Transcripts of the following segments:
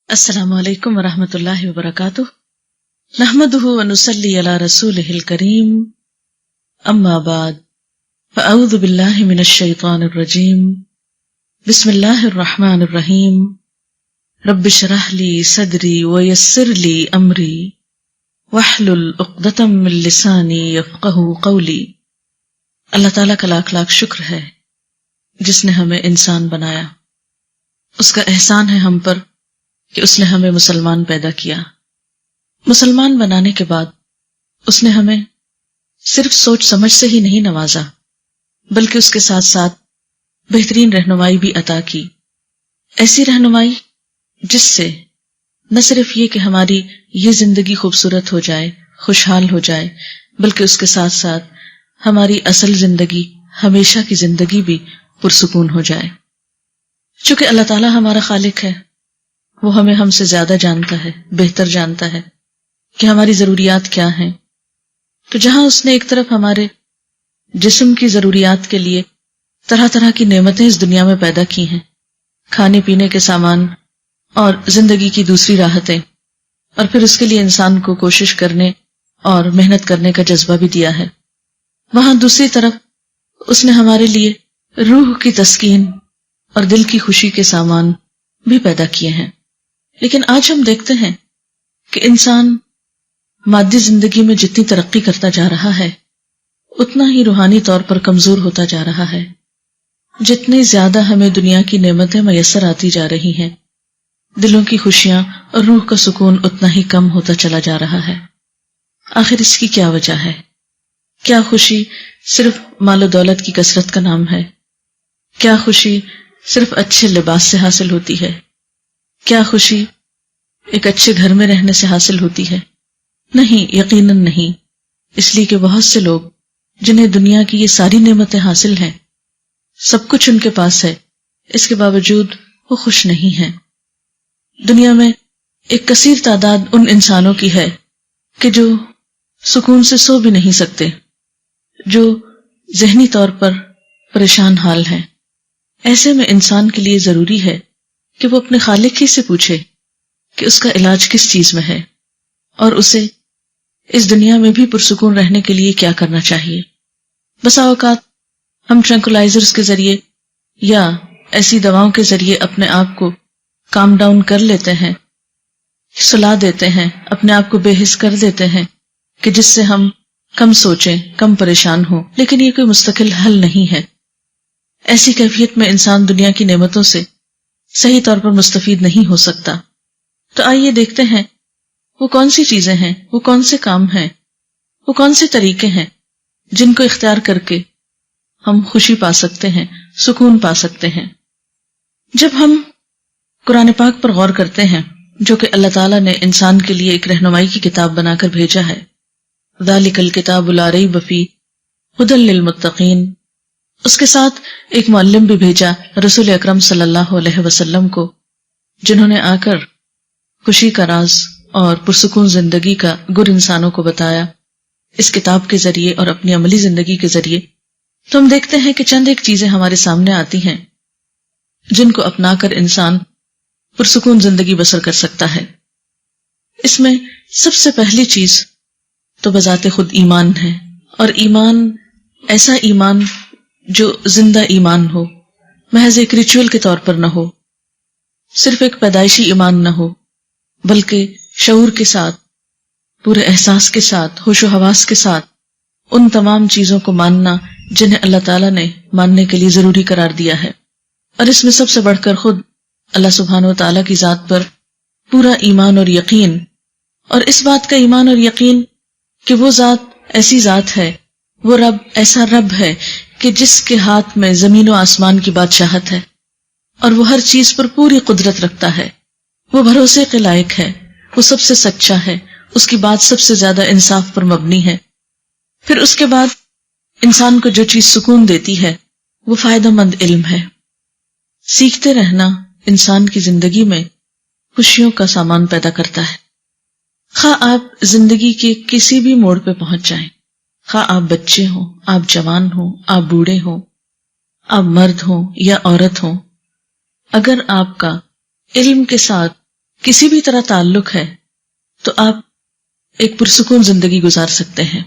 السلام علیکم ورحمۃ اللہ وبرکاتہ نحمده ونصلی علی رسولہ الکریم اما بعد فاعوذ باللہ من الشیطان الرجیم بسم اللہ الرحمن الرحیم رب اشرح لی صدری ویسر لی امری واحلل عقدۃ من لسانی یفقہوا قولی۔ اللہ تعالیٰ کا لاکھ لاکھ شکر ہے جس نے ہمیں انسان بنایا۔ اس کا احسان ہے ہم پر کہ اس نے ہمیں مسلمان پیدا کیا۔ مسلمان بنانے کے بعد اس نے ہمیں صرف سوچ سمجھ سے ہی نہیں نوازا بلکہ اس کے ساتھ ساتھ بہترین رہنمائی بھی عطا کی، ایسی رہنمائی جس سے نہ صرف یہ کہ ہماری یہ زندگی خوبصورت ہو جائے، خوشحال ہو جائے، بلکہ اس کے ساتھ ساتھ ہماری اصل زندگی، ہمیشہ کی زندگی بھی پرسکون ہو جائے۔ چونکہ اللہ تعالیٰ ہمارا خالق ہے، وہ ہمیں ہم سے زیادہ جانتا ہے، بہتر جانتا ہے کہ ہماری ضروریات کیا ہیں۔ تو جہاں اس نے ایک طرف ہمارے جسم کی ضروریات کے لیے طرح طرح کی نعمتیں اس دنیا میں پیدا کی ہیں، کھانے پینے کے سامان اور زندگی کی دوسری راحتیں، اور پھر اس کے لیے انسان کو کوشش کرنے اور محنت کرنے کا جذبہ بھی دیا ہے، وہاں دوسری طرف اس نے ہمارے لیے روح کی تسکین اور دل کی خوشی کے سامان بھی پیدا کیے ہیں۔ لیکن آج ہم دیکھتے ہیں کہ انسان مادی زندگی میں جتنی ترقی کرتا جا رہا ہے اتنا ہی روحانی طور پر کمزور ہوتا جا رہا ہے۔ جتنی زیادہ ہمیں دنیا کی نعمتیں میسر آتی جا رہی ہیں، دلوں کی خوشیاں اور روح کا سکون اتنا ہی کم ہوتا چلا جا رہا ہے۔ آخر اس کی کیا وجہ ہے؟ کیا خوشی صرف مال و دولت کی کثرت کا نام ہے؟ کیا خوشی صرف اچھے لباس سے حاصل ہوتی ہے؟ کیا خوشی ایک اچھے گھر میں رہنے سے حاصل ہوتی ہے؟ نہیں، یقیناً نہیں۔ اس لیے کہ بہت سے لوگ جنہیں دنیا کی یہ ساری نعمتیں حاصل ہیں، سب کچھ ان کے پاس ہے، اس کے باوجود وہ خوش نہیں ہیں۔ دنیا میں ایک کثیر تعداد ان انسانوں کی ہے کہ جو سکون سے سو بھی نہیں سکتے، جو ذہنی طور پر پریشان حال ہیں۔ ایسے میں انسان کے لیے ضروری ہے کہ وہ اپنے خالق ہی سے پوچھے کہ اس کا علاج کس چیز میں ہے، اور اسے اس دنیا میں بھی پرسکون رہنے کے لیے کیا کرنا چاہیے۔ بسا اوقات ہم ٹرنکولائزرز کے ذریعے یا ایسی دواؤں کے ذریعے اپنے آپ کو کام ڈاؤن کر لیتے ہیں، سلا دیتے ہیں، اپنے آپ کو بے حس کر دیتے ہیں کہ جس سے ہم کم سوچیں، کم پریشان ہوں، لیکن یہ کوئی مستقل حل نہیں ہے۔ ایسی کیفیت میں انسان دنیا کی نعمتوں سے صحیح طور پر مستفید نہیں ہو سکتا۔ تو آئیے دیکھتے ہیں وہ کون سی چیزیں ہیں، وہ کون سے کام ہیں، وہ کون سے طریقے ہیں جن کو اختیار کر کے ہم خوشی پا سکتے ہیں، سکون پا سکتے ہیں۔ جب ہم قرآن پاک پر غور کرتے ہیں، جو کہ اللہ تعالیٰ نے انسان کے لیے ایک رہنمائی کی کتاب بنا کر بھیجا ہے، ذالک الکتاب لا ریب فیہ ھدی للمتقین، اس کے ساتھ ایک معلم بھی بھیجا رسول اکرم صلی اللہ علیہ وسلم کو، جنہوں نے آ کر خوشی کا راز اور پرسکون زندگی کا گر انسانوں کو بتایا اس کتاب کے ذریعے اور اپنی عملی زندگی کے ذریعے۔ تو ہم دیکھتے ہیں کہ چند ایک چیزیں ہمارے سامنے آتی ہیں جن کو اپنا کر انسان پرسکون زندگی بسر کر سکتا ہے۔ اس میں سب سے پہلی چیز تو بذات خود ایمان ہے، اور ایمان ایسا ایمان جو زندہ ایمان ہو، محض ایک ریچول کے طور پر نہ ہو، صرف ایک پیدائشی ایمان نہ ہو، بلکہ شعور کے ساتھ، پورے احساس کے ساتھ، ہوش و حواس کے ساتھ ان تمام چیزوں کو ماننا جنہیں اللہ تعالیٰ نے ماننے کے لیے ضروری قرار دیا ہے۔ اور اس میں سب سے بڑھ کر خود اللہ سبحانہ و تعالیٰ کی ذات پر پورا ایمان اور یقین، اور اس بات کا ایمان اور یقین کہ وہ ذات ایسی ذات ہے، وہ رب ایسا رب ہے کہ جس کے ہاتھ میں زمین و آسمان کی بادشاہت ہے، اور وہ ہر چیز پر پوری قدرت رکھتا ہے، وہ بھروسے کے لائق ہے، وہ سب سے سچا ہے، اس کی بات سب سے زیادہ انصاف پر مبنی ہے۔ پھر اس کے بعد انسان کو جو چیز سکون دیتی ہے وہ فائدہ مند علم ہے۔ سیکھتے رہنا انسان کی زندگی میں خوشیوں کا سامان پیدا کرتا ہے۔ خواہ آپ زندگی کے کسی بھی موڑ پہ پہنچ جائیں، خواہ آپ بچے ہوں، آپ جوان ہوں، آپ بوڑھے ہوں، آپ مرد ہوں یا عورت ہوں، اگر آپ کا علم کے ساتھ کسی بھی طرح تعلق ہے تو آپ ایک پرسکون زندگی گزار سکتے ہیں۔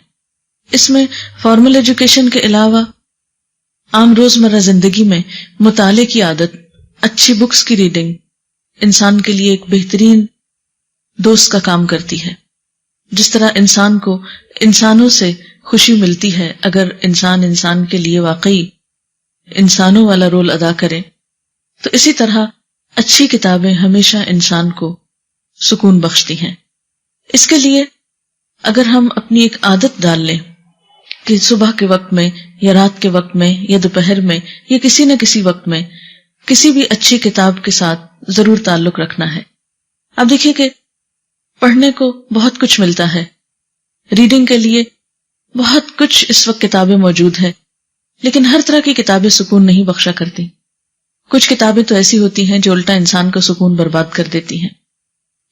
اس میں فارمل ایجوکیشن کے علاوہ عام روزمرہ زندگی میں مطالعے کی عادت، اچھی بکس کی ریڈنگ انسان کے لیے ایک بہترین دوست کا کام کرتی ہے۔ جس طرح انسان کو انسانوں سے خوشی ملتی ہے اگر انسان کے لیے واقعی انسانوں والا رول ادا کرے، تو اسی طرح اچھی کتابیں ہمیشہ انسان کو سکون بخشتی ہیں۔ اس کے لیے اگر ہم اپنی ایک عادت ڈال لیں کہ صبح کے وقت میں یا رات کے وقت میں یا دوپہر میں یا کسی نہ کسی وقت میں کسی بھی اچھی کتاب کے ساتھ ضرور تعلق رکھنا ہے۔ اب دیکھیے کہ پڑھنے کو بہت کچھ ملتا ہے، ریڈنگ کے لیے بہت کچھ اس وقت کتابیں موجود ہیں، لیکن ہر طرح کی کتابیں سکون نہیں بخشا کرتی۔ کچھ کتابیں تو ایسی ہوتی ہیں جو الٹا انسان کا سکون برباد کر دیتی ہیں۔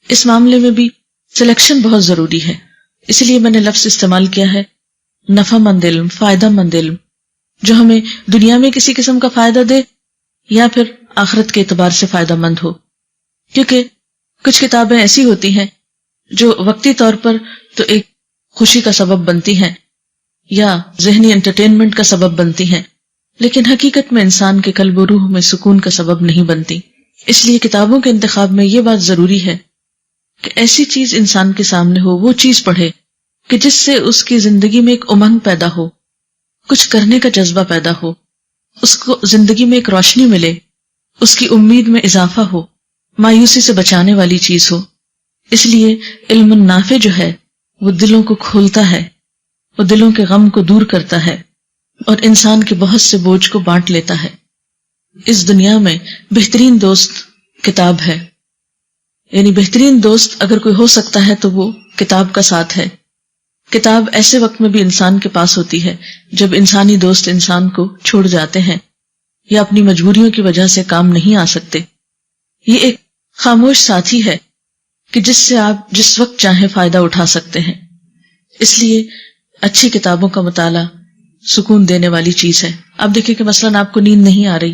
اس معاملے میں بھی سلیکشن بہت ضروری ہے، اس لیے میں نے لفظ استعمال کیا ہے نفع مند علم، فائدہ مند علم، جو ہمیں دنیا میں کسی قسم کا فائدہ دے یا پھر آخرت کے اعتبار سے فائدہ مند ہو۔ کیونکہ کچھ کتابیں ایسی ہوتی ہیں جو وقتی طور پر تو ایک خوشی کا سبب بنتی ہیں یا ذہنی انٹرٹینمنٹ کا سبب بنتی ہیں، لیکن حقیقت میں انسان کے قلب و روح میں سکون کا سبب نہیں بنتی۔ اس لیے کتابوں کے انتخاب میں یہ بات ضروری ہے کہ ایسی چیز انسان کے سامنے ہو، وہ چیز پڑھے کہ جس سے اس کی زندگی میں ایک امنگ پیدا ہو، کچھ کرنے کا جذبہ پیدا ہو، اس کو زندگی میں ایک روشنی ملے، اس کی امید میں اضافہ ہو، مایوسی سے بچانے والی چیز ہو۔ اس لیے علم نافع جو ہے وہ دلوں کو کھولتا ہے، وہ دلوں کے غم کو دور کرتا ہے اور انسان کے بہت سے بوجھ کو بانٹ لیتا ہے۔ اس دنیا میں بہترین دوست کتاب ہے، یعنی بہترین دوست اگر کوئی ہو سکتا ہے تو وہ کتاب کا ساتھ ہے۔ کتاب ایسے وقت میں بھی انسان کے پاس ہوتی ہے جب انسانی دوست انسان کو چھوڑ جاتے ہیں یا اپنی مجبوریوں کی وجہ سے کام نہیں آ سکتے۔ یہ ایک خاموش ساتھی ہے کہ جس سے آپ جس وقت چاہیں فائدہ اٹھا سکتے ہیں۔ اس لیے اچھی کتابوں کا مطالعہ سکون دینے والی چیز ہے۔ آپ دیکھیں کہ مثلاً آپ کو نیند نہیں آ رہی،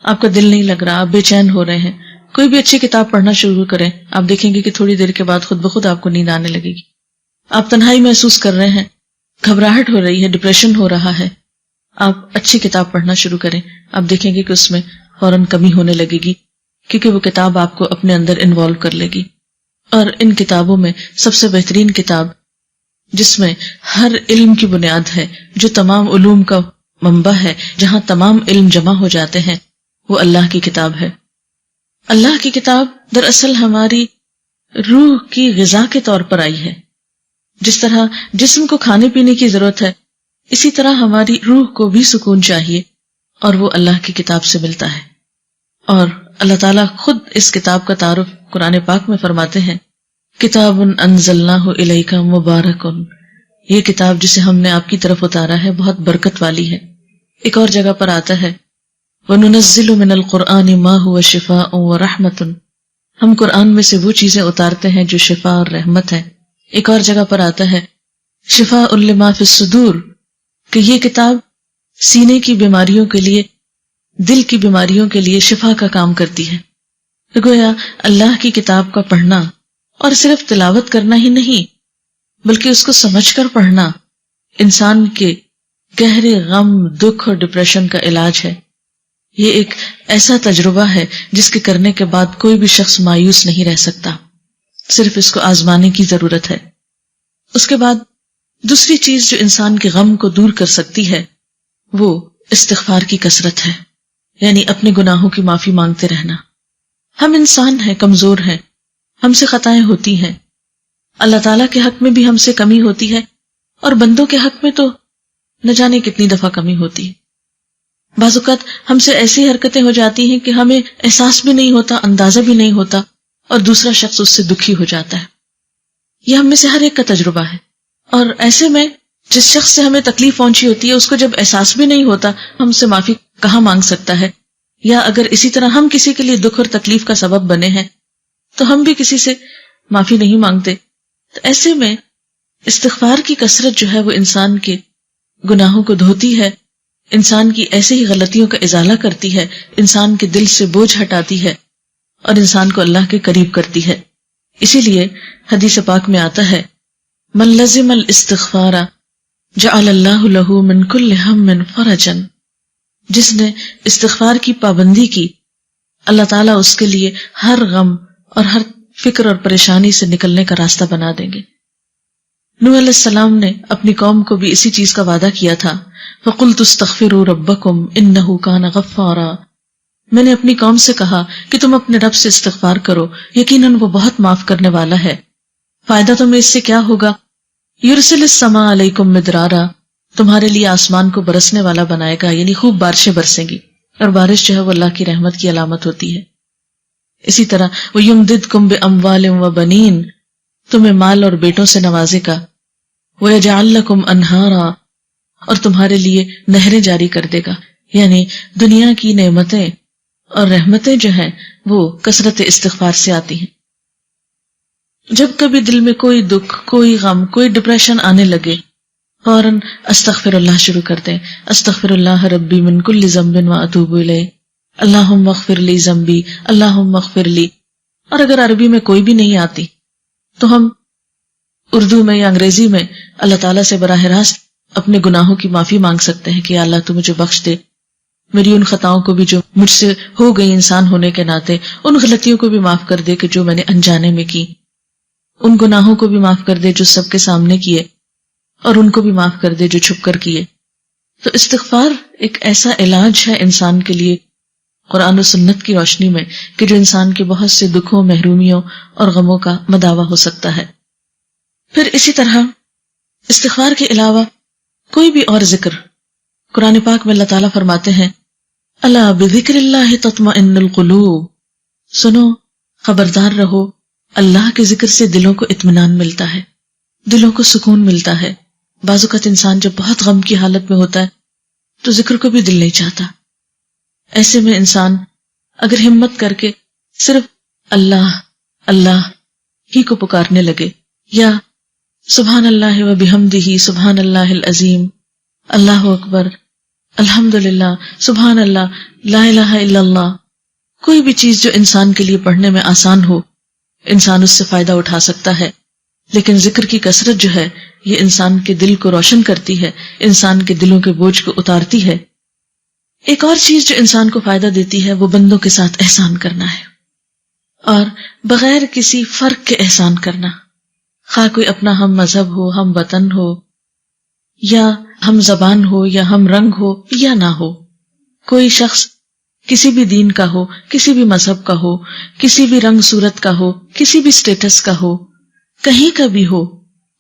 آپ کا دل نہیں لگ رہا، آپ بے چین ہو رہے ہیں، کوئی بھی اچھی کتاب پڑھنا شروع کریں، آپ دیکھیں گے کہ تھوڑی دیر کے بعد خود بخود آپ کو نیند آنے لگے گی۔ آپ تنہائی محسوس کر رہے ہیں، گھبراہٹ ہو رہی ہے، ڈپریشن ہو رہا ہے، آپ اچھی کتاب پڑھنا شروع کریں، آپ دیکھیں گے کہ اس میں فوراً کمی ہونے لگے گی، کیونکہ وہ کتاب آپ کو اپنے اندر انوالو کر لے گی۔ اور ان کتابوں میں سب سے بہترین کتاب جس میں ہر علم کی بنیاد ہے، جو تمام علوم کا منبع ہے، جہاں تمام علم جمع ہو جاتے ہیں، وہ اللہ کی کتاب ہے۔ اللہ کی کتاب دراصل ہماری روح کی غذا کے طور پر آئی ہے۔ جس طرح جسم کو کھانے پینے کی ضرورت ہے، اسی طرح ہماری روح کو بھی سکون چاہیے، اور وہ اللہ کی کتاب سے ملتا ہے۔ اور اللہ تعالیٰ خود اس کتاب کا تعارف قرآن پاک میں فرماتے ہیں، کتاب انزلناہ الیک مبارک، یہ کتاب جسے ہم نے آپ کی طرف اتارا ہے بہت برکت والی ہے۔ ایک اور جگہ پر آتا ہے وَنُنَزِّلُ مِنَ الْقُرْآنِ مَا هُوَ شِفَاءٌ وَرَحْمَةٌ، ہم قرآن میں سے وہ چیزیں اتارتے ہیں جو شفا اور رحمت ہے۔ ایک اور جگہ پر آتا ہے شفاء لما فی الصدور، کہ یہ کتاب سینے کی بیماریوں کے لیے، دل کی بیماریوں کے لیے شفا کا کام کرتی ہے۔ گویا اللہ کی کتاب کا پڑھنا اور صرف تلاوت کرنا ہی نہیں بلکہ اس کو سمجھ کر پڑھنا انسان کے گہرے غم، دکھ اور ڈپریشن کا علاج ہے۔ یہ ایک ایسا تجربہ ہے جس کے کرنے کے بعد کوئی بھی شخص مایوس نہیں رہ سکتا، صرف اس کو آزمانے کی ضرورت ہے۔ اس کے بعد دوسری چیز جو انسان کے غم کو دور کر سکتی ہے وہ استغفار کی کثرت ہے، یعنی اپنے گناہوں کی معافی مانگتے رہنا۔ ہم انسان ہیں، کمزور ہیں، ہم سے خطائیں ہوتی ہیں، اللہ تعالیٰ کے حق میں بھی ہم سے کمی ہوتی ہے، اور بندوں کے حق میں تو نہ جانے کتنی دفعہ کمی ہوتی ہے۔ بعض اوقات ہم سے ایسی حرکتیں ہو جاتی ہیں کہ ہمیں احساس بھی نہیں ہوتا، اندازہ بھی نہیں ہوتا، اور دوسرا شخص اس سے دکھی ہو جاتا ہے۔ یہ ہم میں سے ہر ایک کا تجربہ ہے، اور ایسے میں جس شخص سے ہمیں تکلیف پہنچی ہوتی ہے اس کو جب احساس بھی نہیں ہوتا، ہم سے معافی کہاں مانگ سکتا ہے؟ یا اگر اسی طرح ہم کسی کے لیے دکھ اور تکلیف کا سبب بنے ہیں تو ہم بھی کسی سے معافی نہیں مانگتے۔ تو ایسے میں استغفار کی کثرت جو ہے وہ انسان کے گناہوں کو دھوتی ہے، انسان کی ایسے ہی غلطیوں کا ازالہ کرتی ہے، انسان کے دل سے بوجھ ہٹاتی ہے، اور انسان کو اللہ کے قریب کرتی ہے. اسی لیے حدیث پاک میں آتا ہے من لزم الاستغفار جعل اللہ لہ من کل ہم فرجا، جس نے استغفار کی پابندی کی اللہ تعالیٰ اس کے لیے ہر غم اور ہر فکر اور پریشانی سے نکلنے کا راستہ بنا دیں گے. نوح علیہ السلام نے اپنی قوم کو بھی اسی چیز کا وعدہ کیا تھا. فَقُلْتُ اسْتَغْفِرُوا رَبَّكُمْ إِنَّهُ كَانَ غَفَّارًا، میں نے اپنی قوم سے کہا کہ تم اپنے رب سے استغفار کرو، یقیناً وہ بہت معاف کرنے والا ہے. فائدہ تمہیں اس سے کیا ہوگا؟ يُرْسِلِ السَّمَاءَ عَلَيْكُمْ مِدْرَارًا، تمہارے لیے آسمان کو برسنے والا بنائے گا، یعنی خوب بارشیں برسیں گی، اور بارش جو ہے وہ اللہ کی رحمت کی علامت ہوتی ہے. اسی طرح وَيُمْدِدْكُمْ بِأَمْوَالٍ وَبَنِينَ، تمہیں مال اور بیٹوں سے نوازے گا. وَيَجْعَلْ لَكُمْ أَنْهَارًا، اور تمہارے لیے نہریں جاری کر دے گا. یعنی دنیا کی نعمتیں اور رحمتیں جو ہیں وہ کثرت استغفار سے آتی ہیں. جب کبھی دل میں کوئی دکھ، کوئی غم، کوئی ڈپریشن آنے لگے، فوراً استغفر اللہ شروع کر دیں. استغفر اللہ ربی من کل ذنب واتوب الیہ، اللہم اغفر لی ذنبی، اللہم اغفر لی. اور اگر عربی میں کوئی بھی نہیں آتی تو ہم اردو میں یا انگریزی میں اللہ تعالیٰ سے براہ راست اپنے گناہوں کی معافی مانگ سکتے ہیں کہ اللہ تو مجھے بخش دے، میری ان خطاؤں کو بھی جو مجھ سے ہو گئی انسان ہونے کے ناطے، ان غلطیوں کو بھی معاف کر دے کہ جو میں نے انجانے میں کی، ان گناہوں کو بھی معاف کر دے جو سب کے سامنے کیے، اور ان کو بھی معاف کر دے جو چھپ کر کیے. تو استغفار ایک ایسا علاج ہے انسان کے لیے قرآن و سنت کی روشنی میں کہ جو انسان کے بہت سے دکھوں، محرومیوں اور غموں کا مداوع ہو سکتا ہے. پھر اسی طرح استغفار کے علاوہ کوئی بھی اور ذکر، قرآن پاک میں اللہ تعالیٰ فرماتے ہیں الا بذکر اللہ تطمئن القلوب، سنو، خبردار رہو، اللہ کے ذکر سے دلوں کو اطمینان ملتا ہے، دلوں کو سکون ملتا ہے. بعض اوقات انسان جب بہت غم کی حالت میں ہوتا ہے تو ذکر کو بھی دل نہیں چاہتا. ایسے میں انسان اگر ہمت کر کے صرف اللہ اللہ ہی کو پکارنے لگے، یا سبحان اللہ و بحمدہ سبحان اللہ العظیم، اللہ اکبر، الحمدللہ، سبحان اللہ، لا الہ الا اللہ، کوئی بھی چیز جو انسان کے لیے پڑھنے میں آسان ہو، انسان اس سے فائدہ اٹھا سکتا ہے. لیکن ذکر کی کثرت جو ہے یہ انسان کے دل کو روشن کرتی ہے، انسان کے دلوں کے بوجھ کو اتارتی ہے. ایک اور چیز جو انسان کو فائدہ دیتی ہے وہ بندوں کے ساتھ احسان کرنا ہے، اور بغیر کسی فرق کے احسان کرنا. خواہ کوئی اپنا ہم مذہب ہو، ہم وطن ہو، یا ہم زبان ہو، یا ہم رنگ ہو یا نہ ہو، کوئی شخص کسی بھی دین کا ہو، کسی بھی مذہب کا ہو، کسی بھی رنگ صورت کا ہو، کسی بھی سٹیٹس کا ہو، کہیں کا بھی ہو،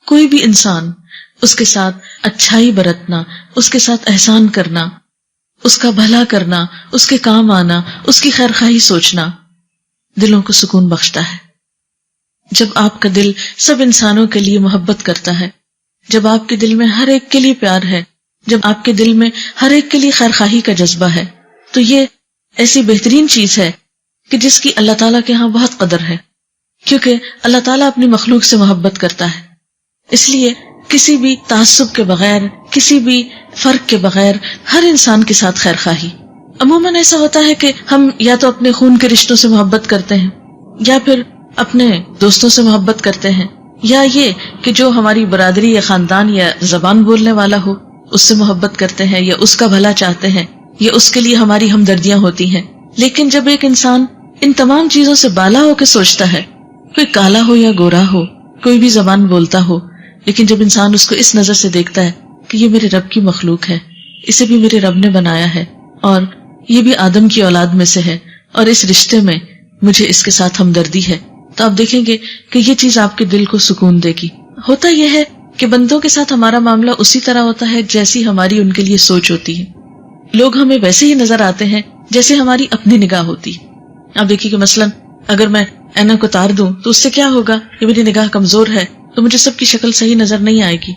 کوئی بھی انسان، اس کے ساتھ اچھائی برتنا، اس کے ساتھ احسان کرنا، اس کا بھلا کرنا، اس کے کام آنا، اس کی خیرخواہی سوچنا دلوں کو سکون بخشتا ہے. جب آپ کا دل سب انسانوں کے لیے محبت کرتا ہے، جب آپ کے دل میں ہر ایک کے لیے پیار ہے، جب آپ کے دل میں ہر ایک کے لیے خیرخواہی کا جذبہ ہے، تو یہ ایسی بہترین چیز ہے کہ جس کی اللہ تعالیٰ کے ہاں بہت قدر ہے، کیونکہ اللہ تعالیٰ اپنی مخلوق سے محبت کرتا ہے. اس لیے کسی بھی تعصب کے بغیر، کسی بھی فرق کے بغیر ہر انسان کے ساتھ خیرخواہی. عموماً ایسا ہوتا ہے کہ ہم یا تو اپنے خون کے رشتوں سے محبت کرتے ہیں، یا پھر اپنے دوستوں سے محبت کرتے ہیں، یا یہ کہ جو ہماری برادری یا خاندان یا زبان بولنے والا ہو اس سے محبت کرتے ہیں، یا اس کا بھلا چاہتے ہیں، یا اس کے لیے ہماری ہمدردیاں ہوتی ہیں. لیکن جب ایک انسان ان تمام چیزوں سے بالا ہو کے سوچتا ہے، کوئی کالا ہو یا گورا ہو، کوئی بھی زبان بولتا ہو، لیکن جب انسان اس کو اس نظر سے دیکھتا ہے کہ یہ میرے رب کی مخلوق ہے، اسے بھی میرے رب نے بنایا ہے، اور یہ بھی آدم کی اولاد میں سے ہے، اور اس رشتے میں مجھے اس کے ساتھ ہمدردی ہے، تو آپ دیکھیں گے کہ یہ چیز آپ کے دل کو سکون دے گی. ہوتا یہ ہے کہ بندوں کے ساتھ ہمارا معاملہ اسی طرح ہوتا ہے جیسی ہماری ان کے لیے سوچ ہوتی ہے. لوگ ہمیں ویسے ہی نظر آتے ہیں جیسے ہماری اپنی نگاہ ہوتی. آپ دیکھیے کہ مثلاً اگر میں اینا کو اتار دوں تو اس سے کیا ہوگا کہ میری نگاہ کمزور ہے تو مجھے سب کی شکل صحیح نظر نہیں آئے گی،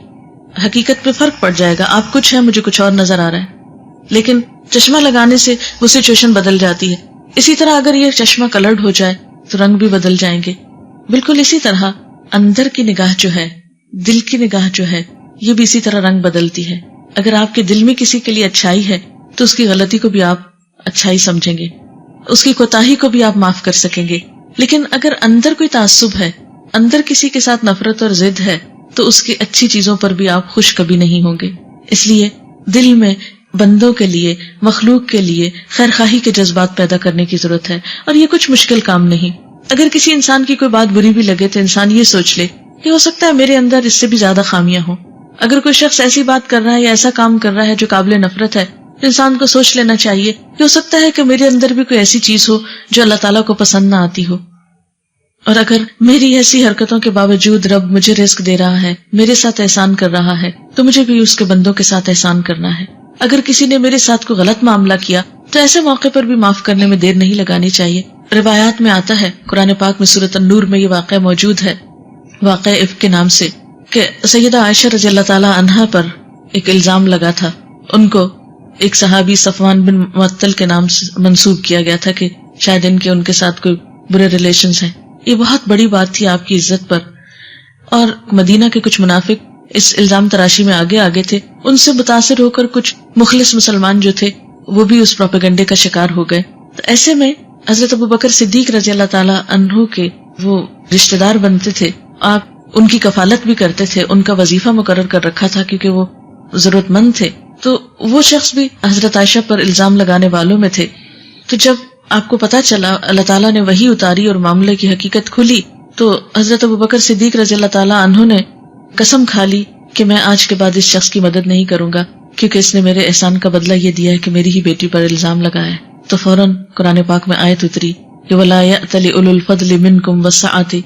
حقیقت پہ فرق پڑ جائے گا. آپ کچھ ہے، مجھے کچھ اور نظر آ رہا ہے، لیکن چشمہ لگانے سے وہ سچویشن بدل جاتی ہے. اسی طرح اگر یہ چشمہ کلرڈ ہو جائے تو رنگ بھی بدل جائیں گے. بالکل اسی طرح اندر کی نگاہ جو ہے، دل کی نگاہ جو ہے، یہ بھی اسی طرح رنگ بدلتی ہے. اگر آپ کے دل میں کسی کے لیے اچھائی ہے تو اس کی غلطی کو بھی آپ اچھائی سمجھیں گے، اس کی کوتاہی کو بھی آپ معاف کر سکیں گے. لیکن اگر اندر کوئی تعصب ہے، اندر کسی کے ساتھ نفرت اور ضد ہے، تو اس کی اچھی چیزوں پر بھی آپ خوش کبھی نہیں ہوں گے. اس لیے دل میں بندوں کے لیے، مخلوق کے لیے خیر خواہی کے جذبات پیدا کرنے کی ضرورت ہے، اور یہ کچھ مشکل کام نہیں. اگر کسی انسان کی کوئی بات بری بھی لگے تو انسان یہ سوچ لے کہ ہو سکتا ہے میرے اندر اس سے بھی زیادہ خامیاں ہوں. اگر کوئی شخص ایسی بات کر رہا ہے یا ایسا کام کر رہا ہے جو قابل نفرت ہے، انسان کو سوچ لینا چاہیے کہ ہو سکتا ہے کہ میرے اندر بھی کوئی ایسی چیز ہو جو اللہ تعالیٰ کو پسند نہ آتی ہو. اور اگر میری ایسی حرکتوں کے باوجود رب مجھے رزق دے رہا ہے، میرے ساتھ احسان کر رہا ہے، تو مجھے بھی اس کے بندوں کے ساتھ احسان کرنا ہے. اگر کسی نے میرے ساتھ کوئی غلط معاملہ کیا تو ایسے موقع پر بھی معاف کرنے میں دیر نہیں لگانی چاہیے. روایات میں آتا ہے، قرآن پاک میں سورۃ النور میں یہ واقعہ موجود ہے، واقعہ افک کے نام سے، کہ سیدہ عائشہ رضی اللہ تعالی عنہا پر ایک الزام لگا تھا. ان کو ایک صحابی صفوان بن معطل کے نام سے منسوب کیا گیا تھا کہ شاید ان کے ساتھ کوئی برے ریلیشنز ہیں. یہ بہت بڑی بات تھی آپ کی عزت پر. اور مدینہ کے کچھ منافق اس الزام تراشی میں آگے تھے. ان سے متاثر ہو کر کچھ مخلص مسلمان جو تھے وہ بھی اس پروپیگنڈے کا شکار ہو گئے. تو ایسے میں حضرت ابوبکر صدیق رضی اللہ تعالی عنہ کے وہ رشتہ دار بنتے تھے. آپ ان کی کفالت بھی کرتے تھے، ان کا وظیفہ مقرر کر رکھا تھا کیونکہ وہ ضرورت مند تھے. تو وہ شخص بھی حضرت عائشہ پر الزام لگانے والوں میں تھے. تو جب آپ کو پتا چلا، اللہ تعالیٰ نے وحی اتاری اور معاملے کی حقیقت کھلی، تو حضرت ابوبکر صدیق رضی اللہ تعالیٰ عنہ نے قسم کھا لی کہ میں آج کے بعد اس شخص کی مدد نہیں کروں گا، کیونکہ اس نے میرے احسان کا بدلہ یہ دیا ہے کہ میری ہی بیٹی پر الزام لگایا ہے. تو فوراً قرآن پاک میں آیت اتری کہ وَلَا يَأْتَلِ أُولُو الْفَضْلِ مِنْكُمْ وَالسَّعَةِ،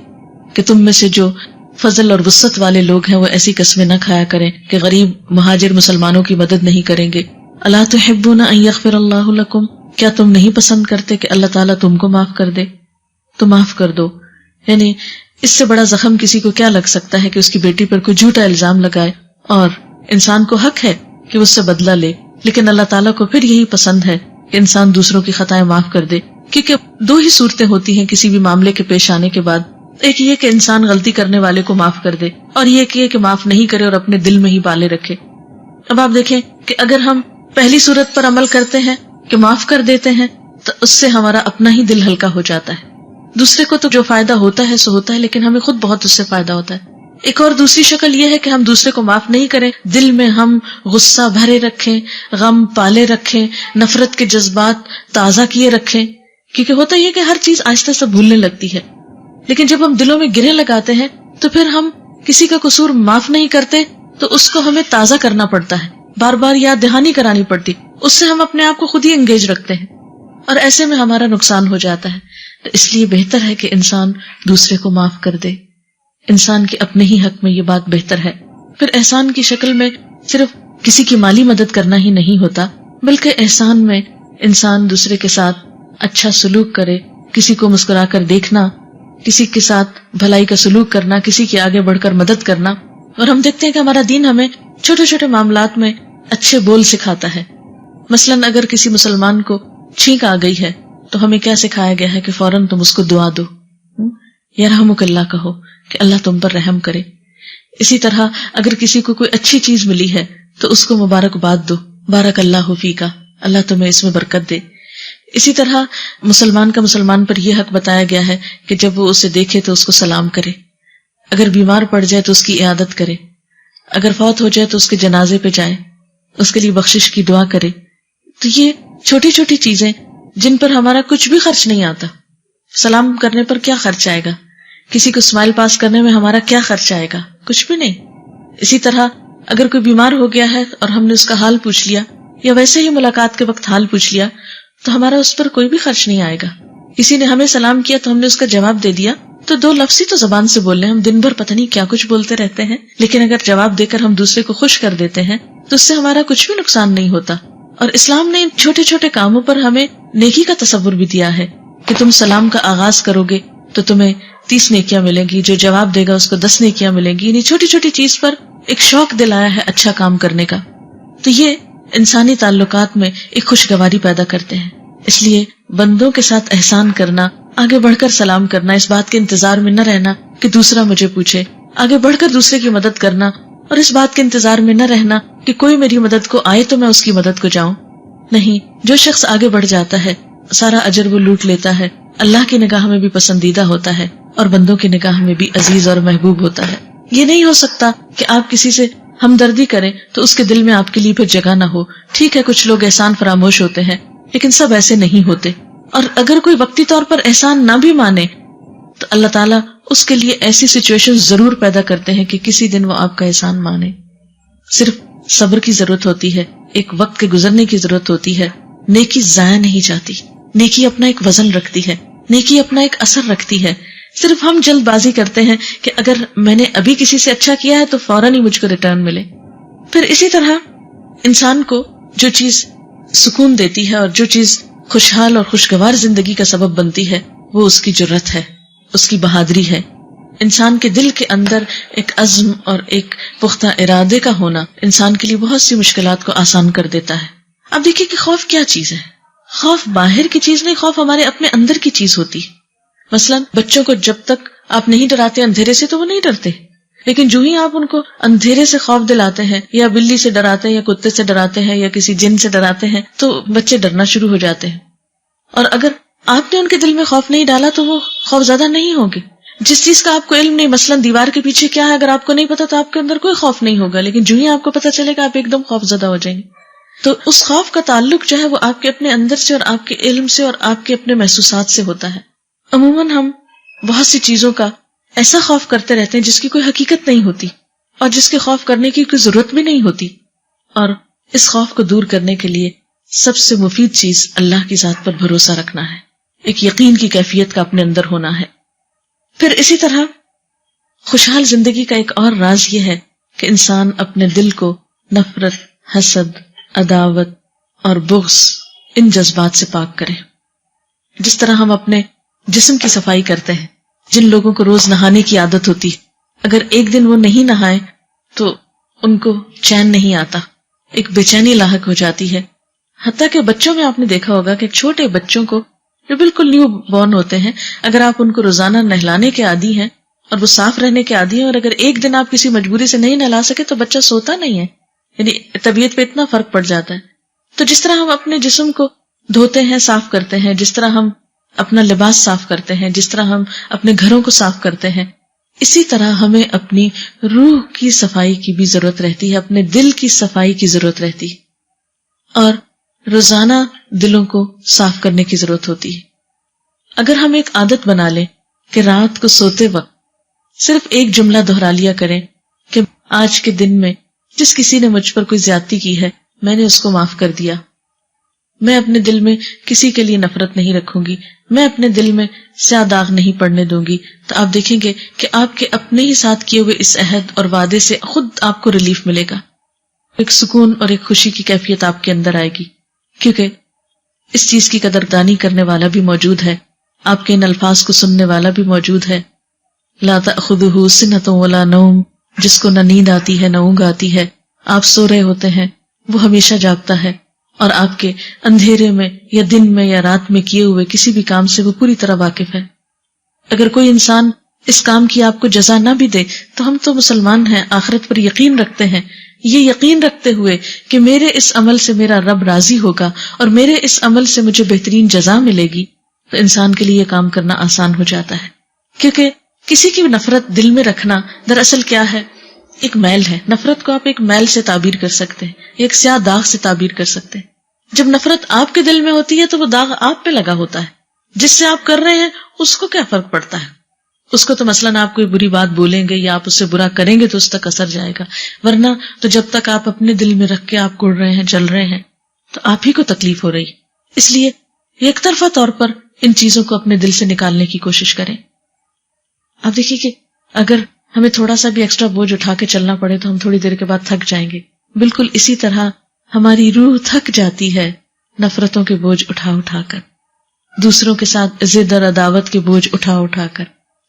کہ تم میں سے جو فضل اور وسعت والے لوگ ہیں وہ ایسی قسمیں نہ کھایا کریں کہ غریب مہاجر مسلمانوں کی مدد نہیں کریں گے. الا تحبون ان یغفر اللہ لکم، کیا تم نہیں پسند کرتے کہ اللہ تعالیٰ تم کو معاف کر دے؟ تو معاف کر دو. یعنی اس سے بڑا زخم کسی کو کیا لگ سکتا ہے کہ اس کی بیٹی پر کوئی جھوٹا الزام لگائے. اور انسان کو حق ہے کہ اس سے بدلہ لے، لیکن اللہ تعالیٰ کو پھر یہی پسند ہے کہ انسان دوسروں کی خطائیں معاف کر دے. کیونکہ دو ہی صورتیں ہوتی ہیں کسی بھی معاملے کے پیش آنے کے بعد، ایک یہ کہ انسان غلطی کرنے والے کو معاف کر دے، اور یہ کہ معاف نہیں کرے اور اپنے دل میں ہی پالے رکھے. اب آپ دیکھیں کہ اگر ہم پہلی صورت پر عمل کرتے ہیں کہ معاف کر دیتے ہیں تو اس سے ہمارا اپنا ہی دل ہلکا ہو جاتا ہے. دوسرے کو تو جو فائدہ ہوتا ہے سو ہوتا ہے، لیکن ہمیں خود بہت اس سے فائدہ ہوتا ہے. ایک اور دوسری شکل یہ ہے کہ ہم دوسرے کو معاف نہیں کریں، دل میں ہم غصہ بھرے رکھیں، غم پالے رکھیں، نفرت کے جذبات تازہ کیے رکھیں. کیونکہ ہوتا یہ کہ ہر چیز آہستہ سے بھولنے لگتی ہے، لیکن جب ہم دلوں میں گرہ لگاتے ہیں تو پھر ہم کسی کا قصور معاف نہیں کرتے تو اس کو ہمیں تازہ کرنا پڑتا ہے، بار بار یاد دہانی کرانی پڑتی. اس سے ہم اپنے آپ کو خود ہی انگیج رکھتے ہیں اور ایسے میں ہمارا نقصان ہو جاتا ہے. تو اس لیے بہتر ہے کہ انسان دوسرے کو معاف کر دے. انسان کے اپنے ہی حق میں یہ بات بہتر ہے. پھر احسان کی شکل میں صرف کسی کی مالی مدد کرنا ہی نہیں ہوتا، بلکہ احسان میں انسان دوسرے کے ساتھ اچھا سلوک کرے، کسی کو مسکرا کر دیکھنا، کسی کے ساتھ بھلائی کا سلوک کرنا، کسی کے آگے بڑھ کر مدد کرنا. اور ہم دیکھتے ہیں کہ ہمارا دین ہمیں چھوٹے چھوٹے معاملات میں اچھے بول سکھاتا ہے. مثلاً اگر کسی مسلمان کو چھینک آ گئی ہے تو ہمیں کیا سکھایا گیا ہے کہ فوراً تم اس کو دعا دو، یرحمک اللہ کہو کہ اللہ تم پر رحم کرے. اسی طرح اگر کسی کو کوئی اچھی چیز ملی ہے تو اس کو مبارکباد دو، بارک اللہ فیکا، اللہ تمہیں اس میں برکت دے. اسی طرح مسلمان کا مسلمان پر یہ حق بتایا گیا ہے کہ جب وہ اسے دیکھے تو اس کو سلام کرے، اگر بیمار پڑ جائے تو اس کی عیادت کرے، اگر فوت ہو جائے تو اس کے جنازے پہ جائے، اس کے لیے بخشش کی دعا کرے. تو یہ چھوٹی چھوٹی چیزیں جن پر ہمارا کچھ بھی خرچ نہیں آتا. سلام کرنے پر کیا خرچ آئے گا؟ کسی کو اسمائل پاس کرنے میں ہمارا کیا خرچ آئے گا؟ کچھ بھی نہیں. اسی طرح اگر کوئی بیمار ہو گیا ہے اور ہم نے اس کا حال پوچھ لیا یا ویسے ہی ملاقات کے وقت حال پوچھ لیا تو ہمارا اس پر کوئی بھی خرچ نہیں آئے گا. کسی نے ہمیں سلام کیا تو ہم نے اس کا جواب دے دیا، تو دو لفظ ہی تو زبان سے بول رہے ہیں، ہم دن بھر پتہ نہیں کیا کچھ بولتے رہتے ہیں، لیکن اگر جواب دے کر ہم دوسرے کو خوش کر دیتے ہیں تو اس سے ہمارا کچھ بھی نقصان نہیں ہوتا. اور اسلام نے ان چھوٹے چھوٹے کاموں پر ہمیں نیکی کا تصور بھی دیا ہے کہ تم سلام کا آغاز کرو گے تو تمہیں 30 نیکیاں ملیں گی، جو جواب دے گا اس کو 10 نیکیاں ملیں گی. یعنی چھوٹی چھوٹی چیز پر ایک شوق دلایا ہے اچھا کام کرنے کا. تو یہ انسانی تعلقات میں ایک خوشگواری پیدا کرتے ہیں. اس لیے بندوں کے ساتھ احسان کرنا، آگے بڑھ کر سلام کرنا، اس بات کے انتظار میں نہ رہنا کہ دوسرا مجھے پوچھے، آگے بڑھ کر دوسرے کی مدد کرنا، اور اس بات کے انتظار میں نہ رہنا کہ کوئی میری مدد کو آئے تو میں اس کی مدد کو جاؤں. نہیں، جو شخص آگے بڑھ جاتا ہے سارا اجر وہ لوٹ لیتا ہے، اللہ کی نگاہ میں بھی پسندیدہ ہوتا ہے اور بندوں کی نگاہ میں بھی عزیز اور محبوب ہوتا ہے۔ یہ نہیں ہو سکتا کہ آپ کسی سے ہمدردی کریں تو اس کے دل میں آپ کے لیے پھر جگہ نہ ہو۔ ٹھیک ہے کچھ لوگ احسان فراموش ہوتے ہیں، لیکن سب ایسے نہیں ہوتے، اور اگر کوئی وقتی طور پر احسان نہ بھی مانے تو اللہ تعالیٰ اس کے لیے ایسی سچویشن ضرور پیدا کرتے ہیں کہ کسی دن وہ آپ کا احسان مانے۔ صرف صبر کی ضرورت ہوتی ہے، ایک وقت کے گزرنے کی ضرورت ہوتی ہے۔ نیکی ضائع نہیں جاتی، نیکی اپنا ایک وزن رکھتی ہے، نیکی اپنا ایک اثر رکھتی ہے۔ صرف ہم جلد بازی کرتے ہیں کہ اگر میں نے ابھی کسی سے اچھا کیا ہے تو فوراً ہی مجھ کو ریٹرن ملے۔ پھر اسی طرح انسان کو جو چیز سکون دیتی ہے اور جو چیز خوشحال اور خوشگوار زندگی کا سبب بنتی ہے وہ اس کی جرأت ہے، اس کی بہادری ہے۔ انسان کے دل کے اندر ایک عزم اور ایک پختہ ارادے کا ہونا انسان کے لیے بہت سی مشکلات کو آسان کر دیتا ہے۔ اب دیکھیے کہ خوف کیا چیز ہے۔ خوف باہر کی چیز نہیں، خوف ہمارے اپنے اندر کی چیز ہوتی ہے۔ مثلا بچوں کو جب تک آپ نہیں ڈراتے اندھیرے سے تو وہ نہیں ڈرتے، لیکن جو ہی آپ ان کو اندھیرے سے خوف دلاتے ہیں یا بلی سے ڈراتے ہیں یا کتے سے ڈراتے ہیں یا کسی جن سے ڈراتے ہیں تو بچے ڈرنا شروع ہو جاتے ہیں۔ اور اگر آپ نے ان کے دل میں خوف نہیں ڈالا تو وہ خوف زدہ نہیں ہوگے۔ جس چیز کا آپ کو علم نہیں، مثلا دیوار کے پیچھے کیا ہے، اگر آپ کو نہیں پتا تو آپ کے اندر کوئی خوف نہیں ہوگا، لیکن جو ہی آپ کو پتا چلے گا آپ ایک دم خوف زدہ ہو جائیں گے۔ تو اس خوف کا تعلق جو ہے وہ آپ کے اپنے اندر سے اور آپ کے علم سے اور آپ کے اپنے محسوسات سے ہوتا ہے۔ عموماً ہم بہت سی چیزوں کا ایسا خوف کرتے رہتے ہیں جس کی کوئی حقیقت نہیں ہوتی اور جس کے خوف کرنے کی کوئی ضرورت بھی نہیں ہوتی، اور اس خوف کو دور کرنے کے لیے سب سے مفید چیز اللہ کی ذات پر بھروسہ رکھنا ہے، ایک یقین کی کیفیت کا اپنے اندر ہونا ہے۔ پھر اسی طرح خوشحال زندگی کا ایک اور راز یہ ہے کہ انسان اپنے دل کو نفرت، حسد، عداوت اور بغض ان جذبات سے پاک کرے۔ جس طرح ہم اپنے جسم کی صفائی کرتے ہیں، جن لوگوں کو روز نہانے کی عادت ہوتی، اگر ایک دن وہ نہیں نہائے تو ان کو چین نہیں آتا، ایک بے چینی لاحق ہو جاتی ہے۔ حتیٰ کہ بچوں میں آپ نے دیکھا ہوگا کہ چھوٹے بچوں کو جو بالکل نیو بورن ہوتے ہیں، اگر آپ ان کو روزانہ نہلانے کے عادی ہیں اور وہ صاف رہنے کے عادی ہیں، اور اگر ایک دن آپ کسی مجبوری سے نہیں نہلا سکے تو بچہ سوتا نہیں ہے، یعنی طبیعت پہ اتنا فرق پڑ جاتا ہے۔ تو جس طرح ہم اپنے جسم کو دھوتے ہیں، صاف کرتے ہیں، جس طرح ہم اپنا لباس صاف کرتے ہیں، جس طرح ہم اپنے گھروں کو صاف کرتے ہیں، اسی طرح ہمیں اپنی روح کی صفائی کی بھی ضرورت رہتی ہے، اپنے دل کی صفائی کی ضرورت رہتی ہے، اور روزانہ دلوں کو صاف کرنے کی ضرورت ہوتی ہے۔ اگر ہم ایک عادت بنا لیں کہ رات کو سوتے وقت صرف ایک جملہ دہرا لیا کریں کہ آج کے دن میں جس کسی نے مجھ پر کوئی زیادتی کی ہے میں نے اس کو معاف کر دیا، میں اپنے دل میں کسی کے لیے نفرت نہیں رکھوں گی، میں اپنے دل میں سیاہ داغ نہیں پڑنے دوں گی، تو آپ دیکھیں گے کہ آپ کے اپنے ہی ساتھ کیے ہوئے اس عہد اور وعدے سے خود آپ کو ریلیف ملے گا، ایک سکون اور ایک خوشی کی کیفیت آپ کے اندر آئے گی، کیونکہ اس چیز کی قدردانی کرنے والا بھی موجود ہے، آپ کے ان الفاظ کو سننے والا بھی موجود ہے۔ لا تأخذہ سنۃ ولا نوم، جس کو نہ نیند آتی ہے نہ اونگ آتی ہے، آپ سو رہے ہوتے ہیں وہ ہمیشہ جاگتا ہے، اور آپ کے اندھیرے میں یا دن میں یا رات میں کیے ہوئے کسی بھی کام سے وہ پوری طرح واقف ہے۔ اگر کوئی انسان اس کام کی آپ کو جزا نہ بھی دے تو ہم تو مسلمان ہیں، آخرت پر یقین رکھتے ہیں، یہ یقین رکھتے ہوئے کہ میرے اس عمل سے میرا رب راضی ہوگا اور میرے اس عمل سے مجھے بہترین جزا ملے گی، تو انسان کے لیے یہ کام کرنا آسان ہو جاتا ہے۔ کیونکہ کسی کی نفرت دل میں رکھنا دراصل کیا ہے، ایک میل ہے۔ نفرت کو آپ ایک میل سے تعبیر کر سکتے ہیں، ایک سیاہ داغ سے تعبیر کر سکتے ہیں۔ جب نفرت آپ کے دل میں ہوتی ہے تو وہ داغ آپ پہ لگا ہوتا ہے، جس سے آپ کر رہے ہیں اس کو کیا فرق پڑتا ہے، اس کو تو مثلاً آپ کوئی بری بات بولیں گے یا آپ اس سے برا کریں گے تو اس تک اثر جائے گا، ورنہ تو جب تک آپ اپنے دل میں رکھ کے آپ کڑ رہے ہیں، جل رہے ہیں، تو آپ ہی کو تکلیف ہو رہی ہے۔ اس لیے ایک طرفہ طور پر ان چیزوں کو اپنے دل سے نکالنے کی کوشش کریں۔ آپ دیکھیے کہ اگر ہمیں تھوڑا سا بھی ایکسٹرا بوجھ اٹھا کے چلنا پڑے تو ہم تھوڑی دیر کے بعد تھک جائیں گے، بالکل اسی طرح ہماری روح تھک جاتی ہے نفرتوں کے بوجھ اٹھا اٹھا کر، دوسروں کے ساتھ ضد اور عداوت کے بوجھ اٹھا اٹھا کر۔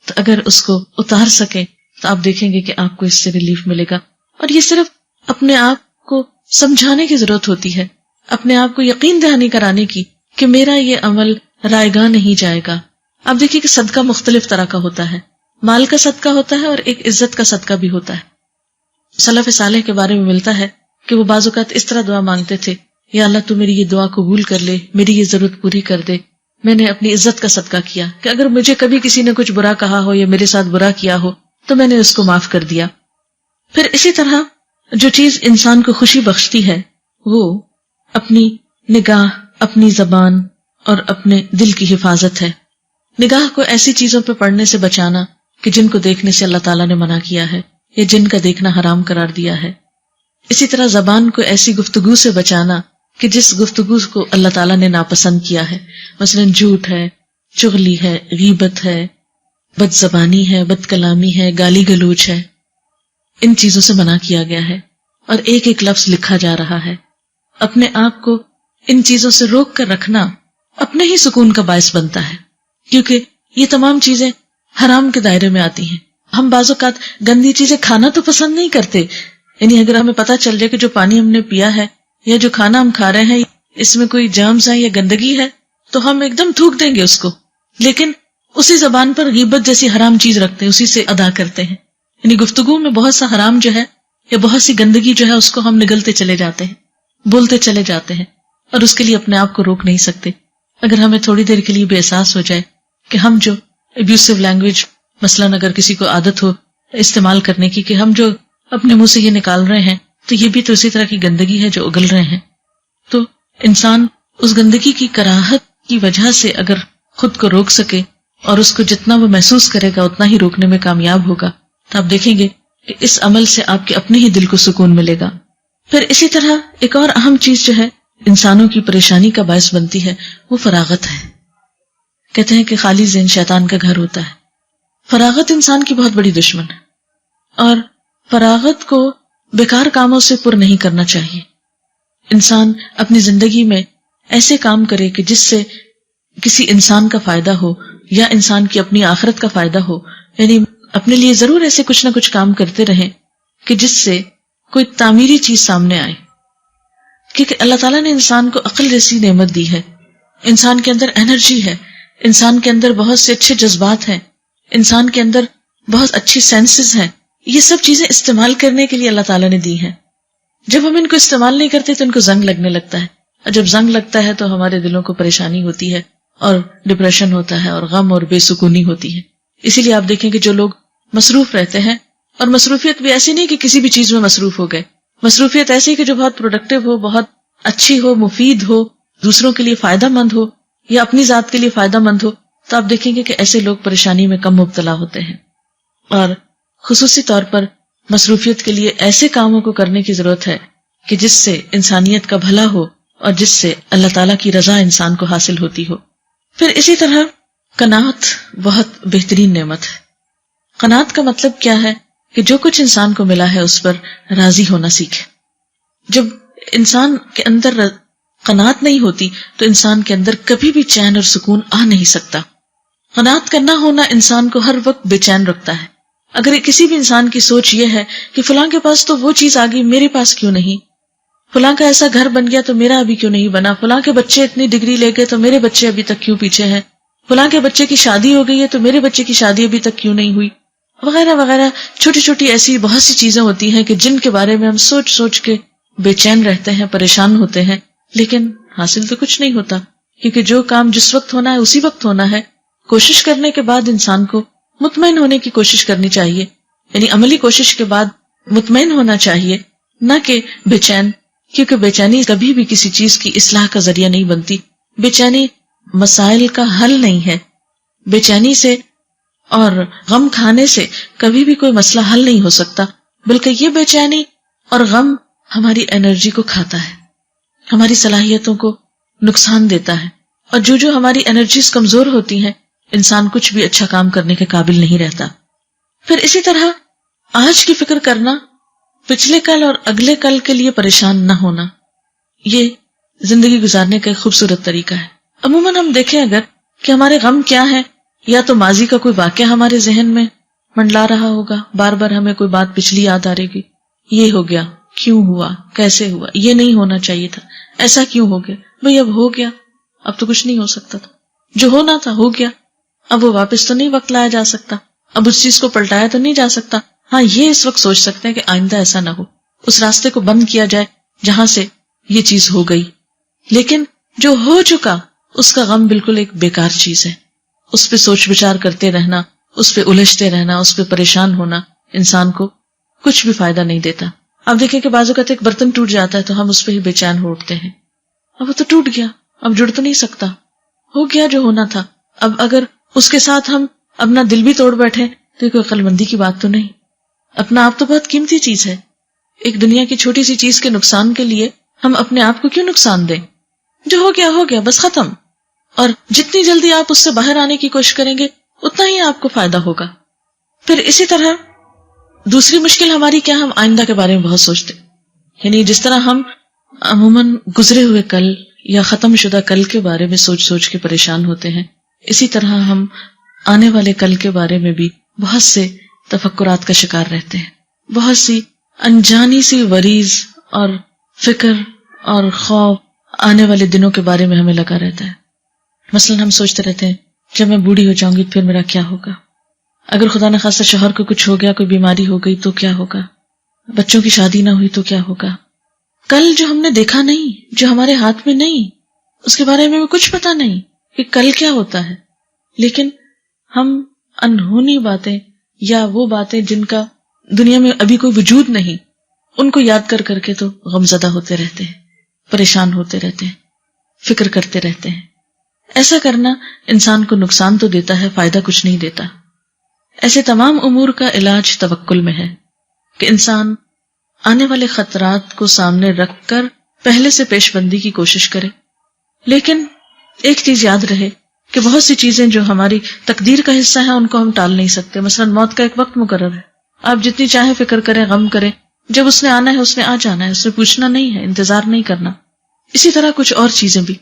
تو اگر اس کو اتار سکیں تو آپ دیکھیں گے کہ آپ کو اس سے ریلیف ملے گا، اور یہ صرف اپنے آپ کو سمجھانے کی ضرورت ہوتی ہے، اپنے آپ کو یقین دہانی کرانے کی کہ میرا یہ عمل رائے گاہ نہیں جائے گا۔ آپ دیکھیے کہ صدقہ مختلف طرح کا ہوتا ہے، مال کا صدقہ ہوتا ہے اور ایک عزت کا صدقہ بھی ہوتا ہے۔ سلف صالح کے بارے میں ملتا ہے کہ وہ بعض اوقات اس طرح دعا مانگتے تھے، یا اللہ تو میری یہ دعا قبول کر لے، میری یہ ضرورت پوری کر دے، میں نے اپنی عزت کا صدقہ کیا کہ اگر مجھے کبھی کسی نے کچھ برا کہا ہو یا میرے ساتھ برا کیا ہو تو میں نے اس کو معاف کر دیا۔ پھر اسی طرح جو چیز انسان کو خوشی بخشتی ہے وہ اپنی نگاہ، اپنی زبان اور اپنے دل کی حفاظت ہے۔ نگاہ کو ایسی چیزوں پہ پڑنے سے بچانا کہ جن کو دیکھنے سے اللہ تعالیٰ نے منع کیا ہے یا جن کا دیکھنا حرام قرار دیا ہے۔ اسی طرح زبان کو ایسی گفتگو سے بچانا کہ جس گفتگو کو اللہ تعالیٰ نے ناپسند کیا ہے، مثلا جھوٹ ہے، چغلی ہے، غیبت ہے، بد زبانی ہے، بد کلامی ہے، گالی گلوچ ہے، ان چیزوں سے منع کیا گیا ہے اور ایک ایک لفظ لکھا جا رہا ہے۔ اپنے آپ کو ان چیزوں سے روک کر رکھنا اپنے ہی سکون کا باعث بنتا ہے، کیونکہ یہ تمام چیزیں حرام کے دائرے میں آتی ہیں۔ ہم بعض اوقات گندی چیزیں کھانا تو پسند نہیں کرتے، یعنی اگر ہمیں پتہ چل جائے کہ جو پانی ہم نے پیا ہے یا جو کھانا ہم کھا رہے ہیں اس میں کوئی جرمز ہے یا گندگی ہے تو ہم ایک دم تھوک دیں گے اس کو، لیکن اسی زبان پر غیبت جیسی حرام چیز رکھتے ہیں، اسی سے ادا کرتے ہیں۔ یعنی گفتگو میں بہت سا حرام جو ہے یا بہت سی گندگی جو ہے اس کو ہم نگلتے چلے جاتے ہیں، بولتے چلے جاتے ہیں اور اس کے لیے اپنے آپ کو روک نہیں سکتے۔ اگر ہمیں تھوڑی دیر کے لیے بھی احساس ہو جائے کہ ہم جو ابیوسو لینگویج مثلاً اگر کسی کو عادت ہو استعمال کرنے کی کہ ہم جو اپنے منہ سے یہ نکال رہے ہیں تو یہ بھی تو اسی طرح کی گندگی ہے جو اگل رہے ہیں، تو انسان اس گندگی کی کراہت کی وجہ سے اگر خود کو روک سکے اور اس کو جتنا وہ محسوس کرے گا اتنا ہی روکنے میں کامیاب ہوگا، تو آپ دیکھیں گے کہ اس عمل سے آپ کے اپنے ہی دل کو سکون ملے گا۔ پھر اسی طرح ایک اور اہم چیز جو ہے انسانوں کی پریشانی کا باعث بنتی ہے وہ فراغت ہے۔ کہتے ہیں کہ خالی ذہن شیطان کا گھر ہوتا ہے۔ فراغت انسان کی بہت بڑی دشمن ہے اور فراغت کو بیکار کاموں سے پر نہیں کرنا چاہیے۔ انسان اپنی زندگی میں ایسے کام کرے کہ جس سے کسی انسان کا فائدہ ہو یا انسان کی اپنی آخرت کا فائدہ ہو، یعنی اپنے لیے ضرور ایسے کچھ نہ کچھ کام کرتے رہیں کہ جس سے کوئی تعمیری چیز سامنے آئے، کیونکہ اللہ تعالیٰ نے انسان کو عقل جیسی نعمت دی ہے، انسان کے اندر انرجی ہے، انسان کے اندر بہت سے اچھے جذبات ہیں، انسان کے اندر بہت اچھی سینسز ہیں، یہ سب چیزیں استعمال کرنے کے لیے اللہ تعالیٰ نے دی ہیں۔ جب ہم ان کو استعمال نہیں کرتے تو ان کو زنگ لگنے لگتا ہے، اور جب زنگ لگتا ہے تو ہمارے دلوں کو پریشانی ہوتی ہے اور ڈپریشن ہوتا ہے اور غم اور بے سکونی ہوتی ہے۔ اسی لیے آپ دیکھیں کہ جو لوگ مصروف رہتے ہیں، اور مصروفیت بھی ایسی نہیں کہ کسی بھی چیز میں مصروف ہو گئے، مصروفیت ایسی کہ جو بہت پروڈکٹیو ہو، بہت اچھی ہو، مفید ہو، دوسروں کے لیے فائدہ مند ہو یا اپنی ذات کے لیے فائدہ مند ہو، تو آپ دیکھیں گے کہ ایسے لوگ پریشانی میں کم مبتلا ہوتے ہیں۔ اور خصوصی طور پر مصروفیت کے لیے ایسے کاموں کو کرنے کی ضرورت ہے کہ جس سے انسانیت کا بھلا ہو اور جس سے اللہ تعالیٰ کی رضا انسان کو حاصل ہوتی ہو۔ پھر اسی طرح قناعت بہت بہترین نعمت ہے۔ قناعت کا مطلب کیا ہے کہ جو کچھ انسان کو ملا ہے اس پر راضی ہونا سیکھے۔ جب انسان کے اندر قناعت نہیں ہوتی تو انسان کے اندر کبھی بھی چین اور سکون آ نہیں سکتا۔ قناعت کا نہ ہونا انسان کو ہر وقت بے چین رکھتا ہے۔ اگر کسی بھی انسان کی سوچ یہ ہے کہ فلاں کے پاس تو وہ چیز آ گئی، میرے پاس کیوں نہیں، فلاں کا ایسا گھر بن گیا تو میرا ابھی کیوں نہیں بنا، فلاں کے بچے اتنی ڈگری لے گئے تو میرے بچے ابھی تک کیوں پیچھے ہیں، فلاں کے بچے کی شادی ہو گئی ہے تو میرے بچے کی شادی ابھی تک کیوں نہیں ہوئی، وغیرہ وغیرہ، چھوٹی چھوٹی ایسی بہت سی چیزیں ہوتی ہیں کہ جن کے بارے میں ہم سوچ سوچ کے بے چین رہتے ہیں، پریشان ہوتے ہیں، لیکن حاصل تو کچھ نہیں ہوتا، کیونکہ جو کام جس وقت ہونا ہے اسی وقت ہونا ہے۔ کوشش کرنے کے بعد انسان کو مطمئن ہونے کی کوشش کرنی چاہیے، یعنی عملی کوشش کے بعد مطمئن ہونا چاہیے، نہ کہ بے چین، کیونکہ بے چینی کبھی بھی کسی چیز کی اصلاح کا ذریعہ نہیں بنتی، بے چینی مسائل کا حل نہیں ہے، بے چینی سے اور غم کھانے سے کبھی بھی کوئی مسئلہ حل نہیں ہو سکتا، بلکہ یہ بے چینی اور غم ہماری انرجی کو کھاتا ہے، ہماری صلاحیتوں کو نقصان دیتا ہے، اور جو ہماری انرجیز کمزور ہوتی ہیں انسان کچھ بھی اچھا کام کرنے کے قابل نہیں رہتا۔ پھر اسی طرح آج کی فکر کرنا، پچھلے کل اور اگلے کل کے لیے پریشان نہ ہونا، یہ زندگی گزارنے کا ایک خوبصورت طریقہ ہے۔ عموماً ہم دیکھیں اگر کہ ہمارے غم کیا ہے، یا تو ماضی کا کوئی واقعہ ہمارے ذہن میں منڈلا رہا ہوگا، بار بار ہمیں کوئی بات پچھلی یاد آ رہے گی، یہ ہو گیا، کیوں ہوا، کیسے ہوا، یہ نہیں ہونا چاہیے تھا، ایسا کیوں ہو گیا، بھئی اب ہو گیا، اب تو کچھ نہیں ہو سکتا تھا، جو ہونا تھا ہو گیا، اب وہ واپس تو نہیں وقت لایا جا سکتا، اب اس چیز کو پلٹایا تو نہیں جا سکتا۔ ہاں یہ اس وقت سوچ سکتے ہیں کہ آئندہ ایسا نہ ہو، اس راستے کو بند کیا جائے جہاں سے یہ چیز ہو گئی، لیکن جو ہو چکا اس کا غم بالکل ایک بیکار چیز ہے. اس پہ سوچ بچار کرتے رہنا، اس پہ الجھتے رہنا، اس پہ پریشان ہونا انسان کو کچھ بھی فائدہ نہیں دیتا. اب دیکھیں کہ بعض اوقات ایک برتن ٹوٹ جاتا ہے تو ہم اس پہ ہی بے چین ہو اٹھتے ہیں. اب وہ تو ٹوٹ گیا، اب جڑ تو نہیں سکتا، ہو گیا جو ہونا تھا. اب اگر اس کے ساتھ ہم اپنا دل بھی توڑ بیٹھے تو کوئی عقل مندی کی بات تو نہیں. اپنا آپ تو بہت قیمتی چیز ہے. ایک دنیا کی چھوٹی سی چیز کے نقصان کے لیے ہم اپنے آپ کو کیوں نقصان دیں؟ جو ہو گیا ہو گیا، بس ختم. اور جتنی جلدی آپ اس سے باہر آنے کی کوشش کریں گے اتنا ہی آپ کو فائدہ ہوگا. پھر اسی طرح دوسری مشکل ہماری کیا، ہم آئندہ کے بارے میں بہت سوچتے. یعنی جس طرح ہم عموماً گزرے ہوئے کل یا ختم شدہ کل کے بارے میں سوچ سوچ کے پریشان ہوتے ہیں، اسی طرح ہم آنے والے کل کے بارے میں بھی بہت سے تفکرات کا شکار رہتے ہیں. بہت سی انجانی سی وریز اور فکر اور خوف آنے والے دنوں کے بارے میں ہمیں لگا رہتا ہے. مثلا ہم سوچتے رہتے ہیں جب میں بوڑھی ہو جاؤں گی پھر میرا کیا ہوگا، اگر خدا نخواستہ شوہر کو کچھ ہو گیا، کوئی بیماری ہو گئی تو کیا ہوگا، بچوں کی شادی نہ ہوئی تو کیا ہوگا. کل جو ہم نے دیکھا نہیں، جو ہمارے ہاتھ میں نہیں، اس کے بارے میں کچھ پتا نہیں کہ کل کیا ہوتا ہے. لیکن ہم انہونی باتیں یا وہ باتیں جن کا دنیا میں ابھی کوئی وجود نہیں، ان کو یاد کر کر کے تو غمزدہ ہوتے رہتے ہیں، پریشان ہوتے رہتے ہیں، فکر کرتے رہتے ہیں. ایسا کرنا انسان کو نقصان تو دیتا ہے، فائدہ کچھ نہیں دیتا. ایسے تمام امور کا علاج توکل میں ہے کہ انسان آنے والے خطرات کو سامنے رکھ کر پہلے سے پیش بندی کی کوشش کرے. لیکن ایک چیز یاد رہے کہ بہت سی چیزیں جو ہماری تقدیر کا حصہ ہیں ان کو ہم ٹال نہیں سکتے. مثلا موت کا ایک وقت مقرر ہے، آپ جتنی چاہیں فکر کریں، غم کریں، جب اس نے آنا ہے اس نے آ جانا ہے، اس سے پوچھنا نہیں ہے، انتظار نہیں کرنا. اسی طرح کچھ اور چیزیں بھی.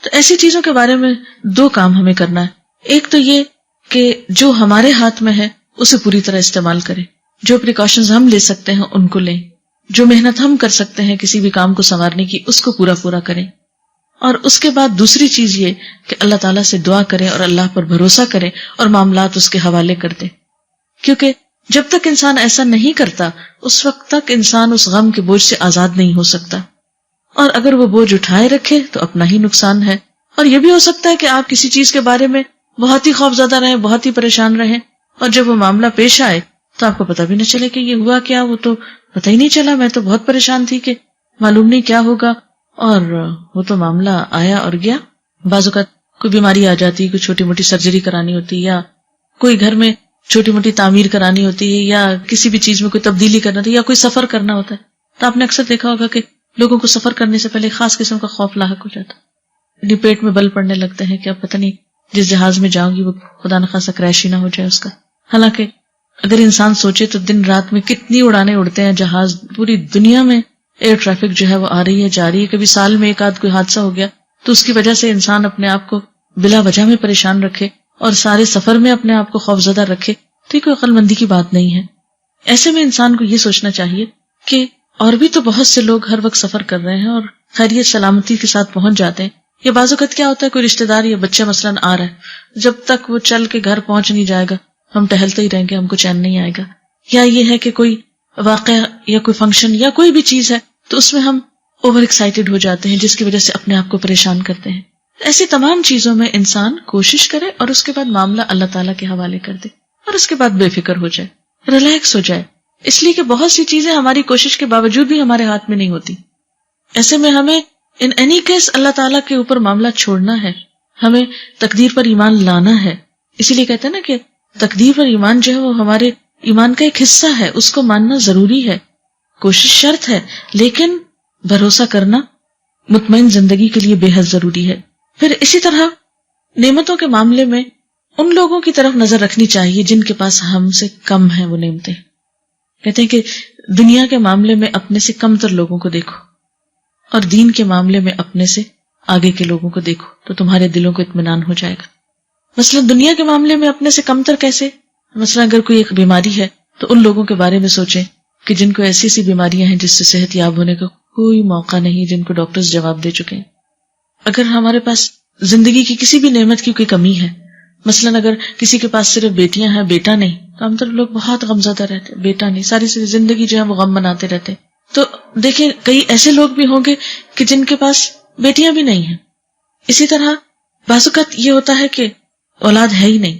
تو ایسی چیزوں کے بارے میں دو کام ہمیں کرنا ہے. ایک تو یہ کہ جو ہمارے ہاتھ میں ہے اسے پوری طرح استعمال کریں، جو پریکاشنز ہم لے سکتے ہیں ان کو لیں، جو محنت ہم کر سکتے ہیں کسی بھی کام کو سنوارنے کی اس کو پورا کریں. اور اس کے بعد دوسری چیز یہ کہ اللہ تعالیٰ سے دعا کریں اور اللہ پر بھروسہ کریں اور معاملات اس کے حوالے کر دیں. کیونکہ جب تک انسان ایسا نہیں کرتا اس وقت تک انسان اس غم کے بوجھ سے آزاد نہیں ہو سکتا. اور اگر وہ بوجھ اٹھائے رکھے تو اپنا ہی نقصان ہے. اور یہ بھی ہو سکتا ہے کہ آپ کسی چیز کے بارے میں بہت ہی خوف زدہ رہیں، بہت ہی پریشان رہیں، اور جب وہ معاملہ پیش آئے تو آپ کو پتہ بھی نہ چلے کہ یہ ہوا کیا. وہ تو پتہ ہی نہیں چلا، میں تو بہت پریشان تھی کہ معلوم نہیں کیا ہوگا، اور وہ تو معاملہ آیا اور گیا. بعض اوقات کوئی بیماری آ جاتی، کوئی چھوٹی موٹی سرجری کرانی ہوتی، یا کوئی گھر میں چھوٹی موٹی تعمیر کرانی ہوتی ہے، یا کسی بھی چیز میں کوئی تبدیلی کرنا ہوتی ہے، یا کوئی سفر کرنا ہوتا ہے. تو آپ نے اکثر دیکھا ہوگا کہ لوگوں کو سفر کرنے سے پہلے خاص قسم کا خوف لاحق ہو جاتا، یعنی پیٹ میں بل پڑنے لگتے ہیں کہ اب پتہ نہیں جس جہاز میں جاؤں گی وہ خدا نخواستہ کریش ہی نہ ہو جائے اس کا. حالانکہ اگر انسان سوچے تو دن رات میں کتنی اڑانے اڑتے ہیں جہاز، پوری دنیا میں ایئر ٹریفک جو ہے وہ آ رہی ہے جا رہی ہے. کبھی سال میں ایک آدھ کوئی حادثہ ہو گیا تو اس کی وجہ سے انسان اپنے آپ کو بلا وجہ میں پریشان رکھے اور سارے سفر میں اپنے آپ کو خوفزدہ رکھے تو یہ کوئی عقل مندی کی بات نہیں ہے. ایسے میں انسان کو یہ سوچنا چاہیے کہ اور بھی تو بہت سے لوگ ہر وقت سفر کر رہے ہیں اور خیریت سلامتی کے ساتھ پہنچ جاتے ہیں. یا بعض اوقات کیا ہوتا ہے کوئی رشتہ دار یا بچہ مثلا آ رہا ہے، جب تک وہ چل کے گھر پہنچ نہیں جائے گا ہم ٹہلتے ہی رہیں گے، ہم کو چین نہیں آئے گا. یا یہ ہے کہ کوئی واقعہ یا کوئی فنکشن یا کوئی بھی چیز ہے تو اس میں ہم اوور ایکسائٹیڈ ہو جاتے ہیں جس کی وجہ سے اپنے آپ کو پریشان کرتے ہیں. ایسی تمام چیزوں میں انسان کوشش کرے اور اس کے بعد معاملہ اللہ تعالیٰ کے حوالے کر دے اور اس کے بعد بے فکر ہو جائے، ریلیکس ہو جائے. اس لیے کہ بہت سی چیزیں ہماری کوشش کے باوجود بھی ہمارے ہاتھ میں نہیں ہوتی. ایسے میں ہمیں ان اینی کیس اللہ تعالیٰ کے اوپر معاملہ چھوڑنا ہے، ہمیں تقدیر پر ایمان لانا ہے. اسی لیے کہتے ہیں نا کہ تقدیر پر ایمان جو ہے وہ ہمارے ایمان کا ایک حصہ ہے، اس کو ماننا ضروری ہے، کوشش شرط ہے، لیکن بھروسہ کرنا مطمئن زندگی کے لیے بے حد ضروری ہے. پھر اسی طرح نعمتوں کے معاملے میں ان لوگوں کی طرف نظر رکھنی چاہیے جن کے پاس ہم سے کم ہیں وہ نعمتیں. کہتے ہیں کہ دنیا کے معاملے میں اپنے سے کم تر لوگوں کو دیکھو اور دین کے معاملے میں اپنے سے آگے کے لوگوں کو دیکھو تو تمہارے دلوں کو اطمینان ہو جائے گا. مثلا دنیا کے معاملے میں اپنے سے کم تر کیسے؟ مثلا اگر کوئی ایک بیماری ہے تو ان لوگوں کے بارے میں سوچیں کہ جن کو ایسی ایسی بیماریاں ہیں جس سے صحت یاب ہونے کا کوئی موقع نہیں، جن کو ڈاکٹرز جواب دے چکے ہیں. اگر ہمارے پاس زندگی کی کسی بھی نعمت کی کوئی کمی ہے، مثلا اگر کسی کے پاس صرف بیٹیاں ہیں بیٹا نہیں، تو ہم تو لوگ بہت غمزدہ رہتے ہیں، بیٹا نہیں، ساری زندگی جو ہے وہ غم مناتے رہتے. تو دیکھیں کئی ایسے لوگ بھی ہوں گے کہ جن کے پاس بیٹیاں بھی نہیں ہیں. اسی طرح بعض اوقات یہ ہوتا ہے کہ اولاد ہے ہی نہیں،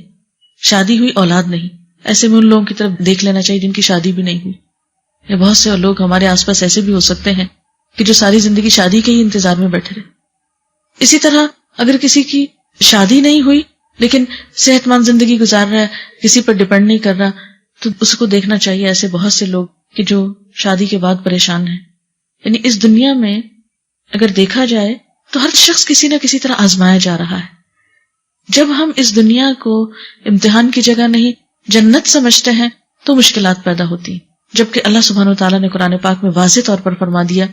شادی ہوئی اولاد نہیں. ایسے میں ان لوگوں کی طرف دیکھ لینا چاہیے جن کی شادی بھی نہیں ہوئی. یا بہت سے لوگ ہمارے آس پاس ایسے بھی ہو سکتے ہیں کہ جو ساری زندگی شادی کے ہی انتظار میں بیٹھے رہے. اسی طرح اگر کسی کی شادی نہیں ہوئی لیکن صحت مند زندگی گزار رہا ہے، کسی پر ڈپینڈ نہیں کر رہا، تو اس کو دیکھنا چاہیے. ایسے بہت سے لوگ کہ جو شادی کے بعد پریشان ہیں. یعنی اس دنیا میں اگر دیکھا جائے تو ہر شخص کسی نہ کسی طرح آزمایا جا رہا ہے. جب ہم اس دنیا کو امتحان کی جگہ نہیں جنت سمجھتے ہیں تو مشکلات پیدا ہوتی ہیں. جبکہ اللہ سبحانہ وتعالیٰ نے قرآن پاک میں واضح طور پر فرما دیا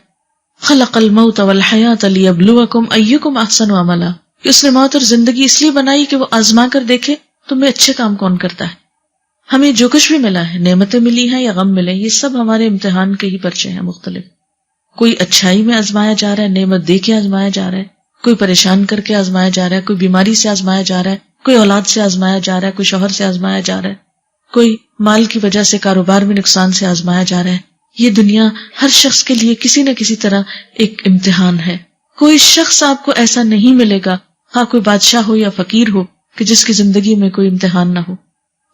خلق الموت والحیات لیبلوکم ایکم احسن عملا، کہ اس نے موت اور زندگی اس لیے بنائی کہ وہ آزما کر دیکھے تم میں اچھے کام کون کرتا ہے. ہمیں جو کچھ بھی ملا ہے، نعمتیں ملی ہیں یا غم ملے، یہ سب ہمارے امتحان کے ہی پرچے ہیں مختلف. کوئی اچھائی میں آزمایا جا رہا ہے، نعمت دے کے آزمایا جا رہا ہے، کوئی پریشان کر کے آزمایا جا رہا ہے، کوئی بیماری سے آزمایا جا رہا ہے، کوئی اولاد سے آزمایا جا رہا ہے، کوئی شوہر سے آزمایا جا رہا ہے، کوئی مال کی وجہ سے کاروبار میں نقصان سے آزمایا جا رہا ہے. یہ دنیا ہر شخص کے لیے کسی نہ کسی طرح ایک امتحان ہے. کوئی شخص آپ کو ایسا نہیں ملے گا، ہاں کوئی بادشاہ ہو یا فقیر ہو، کہ جس کی زندگی میں کوئی امتحان نہ ہو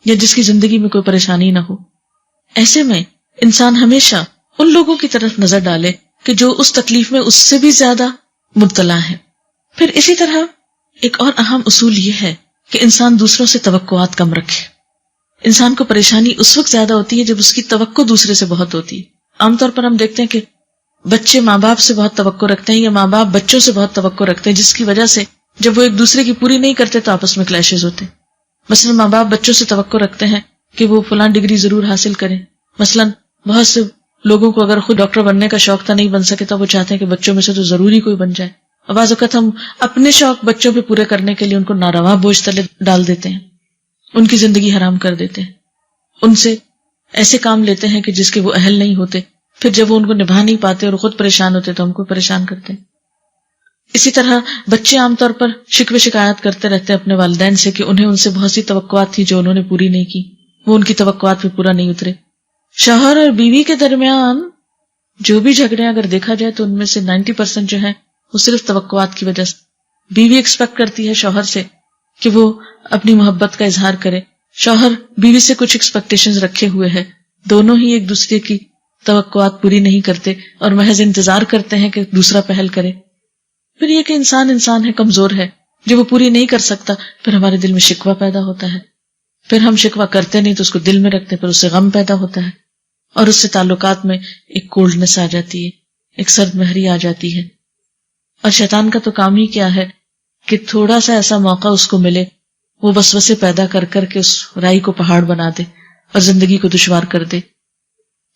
یا جس کی زندگی میں کوئی پریشانی نہ ہو. ایسے میں انسان ہمیشہ ان لوگوں کی طرف نظر ڈالے کہ جو اس تکلیف میں اس سے بھی زیادہ مبتلا ہے. پھر اسی طرح ایک اور اہم اصول یہ ہے کہ انسان دوسروں سے توقعات کم رکھے. انسان کو پریشانی اس وقت زیادہ ہوتی ہے جب اس کی توقع دوسرے سے بہت ہوتی ہے. عام طور پر ہم دیکھتے ہیں کہ بچے ماں باپ سے بہت توقع رکھتے ہیں یا ماں باپ بچوں سے بہت توقع رکھتے ہیں، جس کی وجہ سے جب وہ ایک دوسرے کی پوری نہیں کرتے تو آپس میں کلیشز ہوتے ہیں. مثلا ماں باپ بچوں سے توقع رکھتے ہیں کہ وہ فلاں ڈگری ضرور حاصل کریں. مثلا بہت سے لوگوں کو اگر خود ڈاکٹر بننے کا شوق تھا، نہیں بن سکے، تو وہ چاہتے ہیں کہ بچوں میں سے تو ضروری کوئی بن جائے. اور بعض اوقات ہم اپنے شوق بچوں پہ پورے کرنے کے لیے ان کو ناروا بوجھ تلے ڈال دیتے ہیں، ان کی زندگی حرام کر دیتے ہیں، ان سے ایسے کام لیتے ہیں کہ جس کے وہ اہل نہیں ہوتے. پھر جب وہ ان کو نبھا نہیں پاتے اور خود پریشان ہوتے تو ہم کو پریشان کرتے ہیں. اسی طرح بچے عام طور پر شکوے شکایت کرتے رہتے ہیں اپنے والدین سے کہ انہیں ان سے بہت سی توقعات تھی جو انہوں نے پوری نہیں کی، وہ ان کی توقعات پہ پورا نہیں اترے. شوہر اور بیوی کے درمیان جو بھی جھگڑے اگر دیکھا جائے تو ان میں سے 90% جو ہیں وہ صرف توقعات کی وجہ سے. بیوی ایکسپیکٹ کرتی ہے شوہر سے کہ وہ اپنی محبت کا اظہار کرے، شوہر بیوی سے کچھ ایکسپیکٹیشنز رکھے ہوئے ہیں، دونوں ہی ایک دوسرے کی توقعات پوری نہیں کرتے اور محض انتظار کرتے ہیں کہ دوسرا پہل کرے. پھر یہ کہ انسان ہے، کمزور ہے، جو وہ پوری نہیں کر سکتا، پھر ہمارے دل میں شکوہ پیدا ہوتا ہے. پھر ہم شکوہ کرتے نہیں تو اس کو دل میں رکھتے، پھر اس سے غم پیدا ہوتا ہے اور اس سے تعلقات میں ایک کولڈنس آ جاتی ہے، ایک سرد مہری آ جاتی ہے. اور شیطان کا تو کام ہی کیا ہے کہ تھوڑا سا ایسا موقع اس کو ملے، وہ وسوسے پیدا کر کر کے اس رائی کو پہاڑ بنا دے اور زندگی کو دشوار کر دے.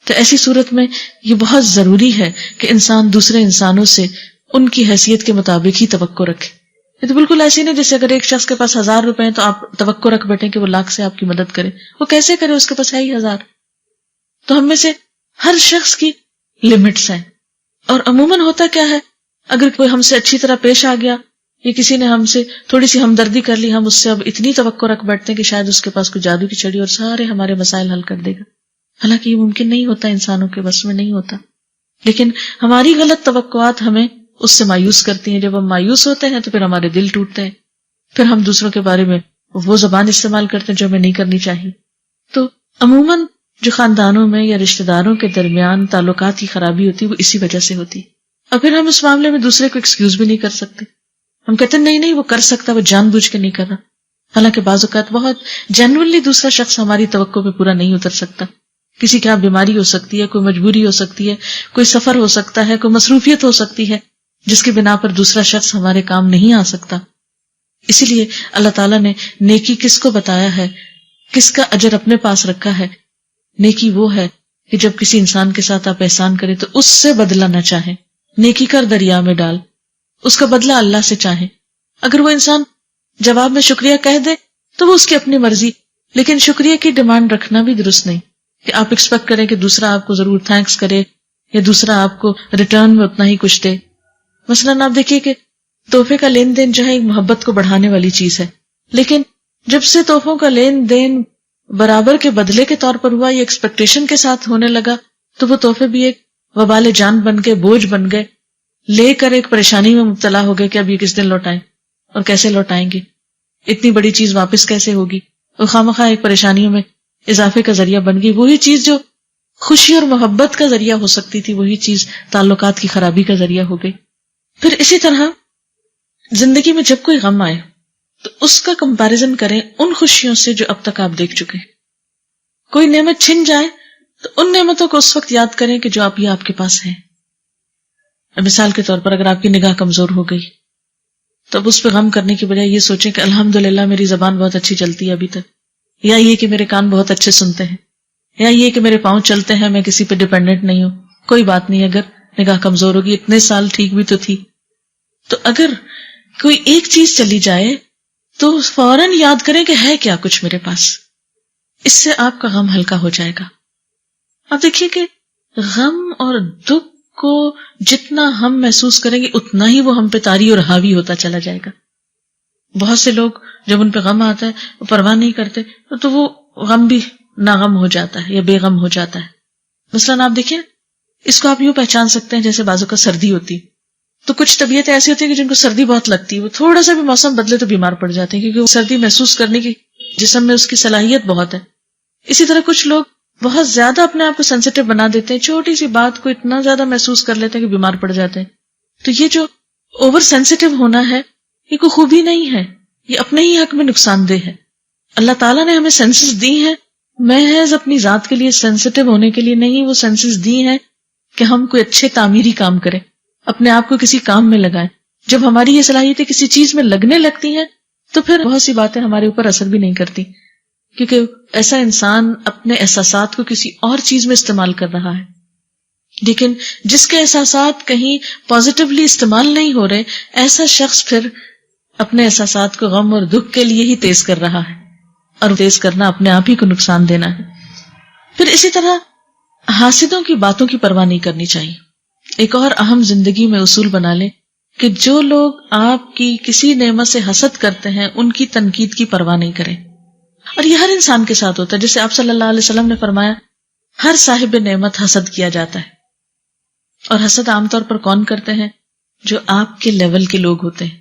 تو ایسی صورت میں یہ بہت ضروری ہے کہ انسان دوسرے انسانوں سے ان کی حیثیت کے مطابق ہی توقع رکھے. یہ تو بالکل ایسے نہیں جیسے اگر ایک شخص کے پاس 1000 روپے ہیں تو آپ توقع رکھ بیٹھیں کہ وہ لاکھ سے آپ کی مدد کرے. وہ کیسے کرے؟ اس کے پاس ہے ہی 1000. تو ہم میں سے ہر شخص کی لمٹس ہیں. اور عموماً ہوتا کیا ہے، اگر کوئی ہم سے اچھی طرح پیش آ گیا یا کسی نے ہم سے تھوڑی سی ہمدردی کر لی، ہم اس سے اب اتنی توقع رکھ بیٹھتے ہیں کہ شاید اس کے پاس کوئی جادو کی چھڑی اور سارے ہمارے مسائل حل کر دے گا. حالانکہ یہ ممکن نہیں ہوتا، انسانوں کے بس میں نہیں ہوتا. لیکن ہماری غلط توقعات ہمیں اس سے مایوس کرتی ہیں. جب ہم مایوس ہوتے ہیں تو پھر ہمارے دل ٹوٹتے ہیں، پھر ہم دوسروں کے بارے میں وہ زبان استعمال کرتے ہیں جو ہمیں نہیں کرنی چاہیے. تو عموماً جو خاندانوں میں یا رشتہ داروں کے درمیان تعلقات کی خرابی ہوتی ہے وہ اسی وجہ سے ہوتی ہے. اور پھر ہم اس معاملے میں دوسرے کو ایکسکیوز بھی نہیں کر سکتے. ہم کہتے ہیں نہیں وہ کر سکتا، وہ جان بوجھ کے نہیں کر رہا. حالانکہ بعض اوقات بہت جنرلی دوسرا شخص ہماری توقع پہ پورا نہیں اتر سکتا. کسی کی بیماری ہو سکتی ہے، کوئی مجبوری ہو سکتی ہے، کوئی سفر ہو سکتا ہے، کوئی مصروفیت ہو سکتی ہے جس کی بنا پر دوسرا شخص ہمارے کام نہیں آ سکتا. اسی لیے اللہ تعالیٰ نے نیکی کس کو بتایا ہے، کس کا اجر اپنے پاس رکھا ہے. نیکی وہ ہے کہ جب کسی انسان کے ساتھ آپ احسان کریں تو اس سے بدلہ نہ چاہیں، نیکی کر دریا میں ڈال، اس کا بدلہ اللہ سے چاہیں. اگر وہ انسان جواب میں شکریہ کہہ دے تو وہ اس کی اپنی مرضی، لیکن شکریہ کی ڈیمانڈ رکھنا بھی درست نہیں کہ آپ ایکسپیکٹ کریں کہ دوسرا آپ کو ضرور تھینکس کرے یا دوسرا آپ کو ریٹرن میں اتنا ہی کچھ دے. مثلاً آپ دیکھیے کہ تحفے کا لین دین جو ہے ایک محبت کو بڑھانے والی چیز ہے، لیکن جب سے تحفوں کا لین دین برابر کے بدلے کے طور پر ہوا یا ایکسپیکٹیشن کے ساتھ ہونے لگا تو وہ تحفے بھی ایک وبال جان بن گئے، بوجھ بن گئے. لے کر ایک پریشانی میں مبتلا ہو گئے کہ اب یہ کس دن لوٹائیں اور کیسے لوٹائیں گے، اتنی بڑی چیز واپس کیسے ہوگی، اور خواہ ایک پریشانیوں میں اضافے کا ذریعہ بن گئی. وہی چیز جو خوشی اور محبت کا ذریعہ ہو سکتی تھی، وہی چیز تعلقات کی خرابی کا ذریعہ ہو گئی. پھر اسی طرح زندگی میں جب کوئی غم آئے تو اس کا کمپیریزن کریں ان خوشیوں سے جو اب تک آپ دیکھ چکے. کوئی نعمت چھن جائے تو ان نعمتوں کو اس وقت یاد کریں کہ جو آپ کے پاس ہیں. مثال کے طور پر اگر آپ کی نگاہ کمزور ہو گئی تو اب اس پہ غم کرنے کی بجائے یہ سوچیں کہ الحمدللہ میری زبان بہت اچھی چلتی ہے ابھی تک، یا یہ کہ میرے کان بہت اچھے سنتے ہیں، یا یہ کہ میرے پاؤں چلتے ہیں، میں کسی پہ ڈیپینڈنٹ نہیں ہوں. کوئی بات نہیں، اگر نگاہ کمزور ہوگی، اتنے سال ٹھیک بھی تو تھی. تو اگر کوئی ایک چیز چلی جائے تو فوراً یاد کریں کہ ہے کیا کچھ میرے پاس. اس سے آپ کا غم ہلکا ہو جائے گا. اب دیکھیے کہ غم اور دکھ کو جتنا ہم محسوس کریں گے اتنا ہی وہ ہم پہ طاری اور حاوی ہوتا چلا جائے گا. بہت سے لوگ جب ان پہ غم آتا ہے وہ پرواہ نہیں کرتے تو وہ غم بھی ناغم ہو جاتا ہے یا بے غم ہو جاتا ہے. مثلاً آپ دیکھیں اس کو آپ یوں پہچان سکتے ہیں جیسے بازو کا سردی ہوتی ہے تو کچھ طبیعتیں ایسی ہوتی ہیں کہ جن کو سردی بہت لگتی ہے، وہ تھوڑا سا بھی موسم بدلے تو بیمار پڑ جاتے ہیں کیونکہ وہ سردی محسوس کرنے کی جسم میں اس کی صلاحیت بہت ہے. اسی طرح کچھ لوگ بہت زیادہ اپنے آپ کو سینسیٹیو بنا دیتے ہیں، چھوٹی سی بات کو اتنا زیادہ محسوس کر لیتے ہیں کہ بیمار پڑ جاتے ہیں. تو یہ جو اوور سینسیٹیو ہونا ہے یہ کوئی خوبی نہیں ہے، یہ اپنے ہی حق میں نقصان دہ ہے. اللہ تعالیٰ نے ہمیں سینسز دی ہیں محض اپنی ذات کے لیے سینسیٹیو ہونے کے لیے نہیں، وہ سینسز دی ہیں کہ ہم کوئی اچھے تعمیری کام کریں، اپنے آپ کو کسی کام میں لگائیں. جب ہماری یہ صلاحیتیں کسی چیز میں لگنے لگتی ہیں تو پھر بہت سی باتیں ہمارے اوپر اثر بھی نہیں کرتی، کیونکہ ایسا انسان اپنے احساسات کو کسی اور چیز میں استعمال کر رہا ہے. لیکن جس کے احساسات کہیں پازیٹیولی استعمال نہیں ہو رہے، ایسا شخص پھر اپنے احساسات کو غم اور دکھ کے لیے ہی تیز کر رہا ہے، اور تیز کرنا اپنے آپ ہی کو نقصان دینا ہے. پھر اسی طرح حاسدوں کی باتوں کی پرواہ نہیں کرنی چاہیے. ایک اور اہم زندگی میں اصول بنا لیں کہ جو لوگ آپ کی کسی نعمت سے حسد کرتے ہیں ان کی تنقید کی پرواہ نہیں کریں. اور یہ ہر انسان کے ساتھ ہوتا ہے، جیسے آپ صلی اللہ علیہ وسلم نے فرمایا ہر صاحب نعمت حسد کیا جاتا ہے. اور حسد عام طور پر کون کرتے ہیں؟ جو آپ کے لیول کے لوگ ہوتے ہیں،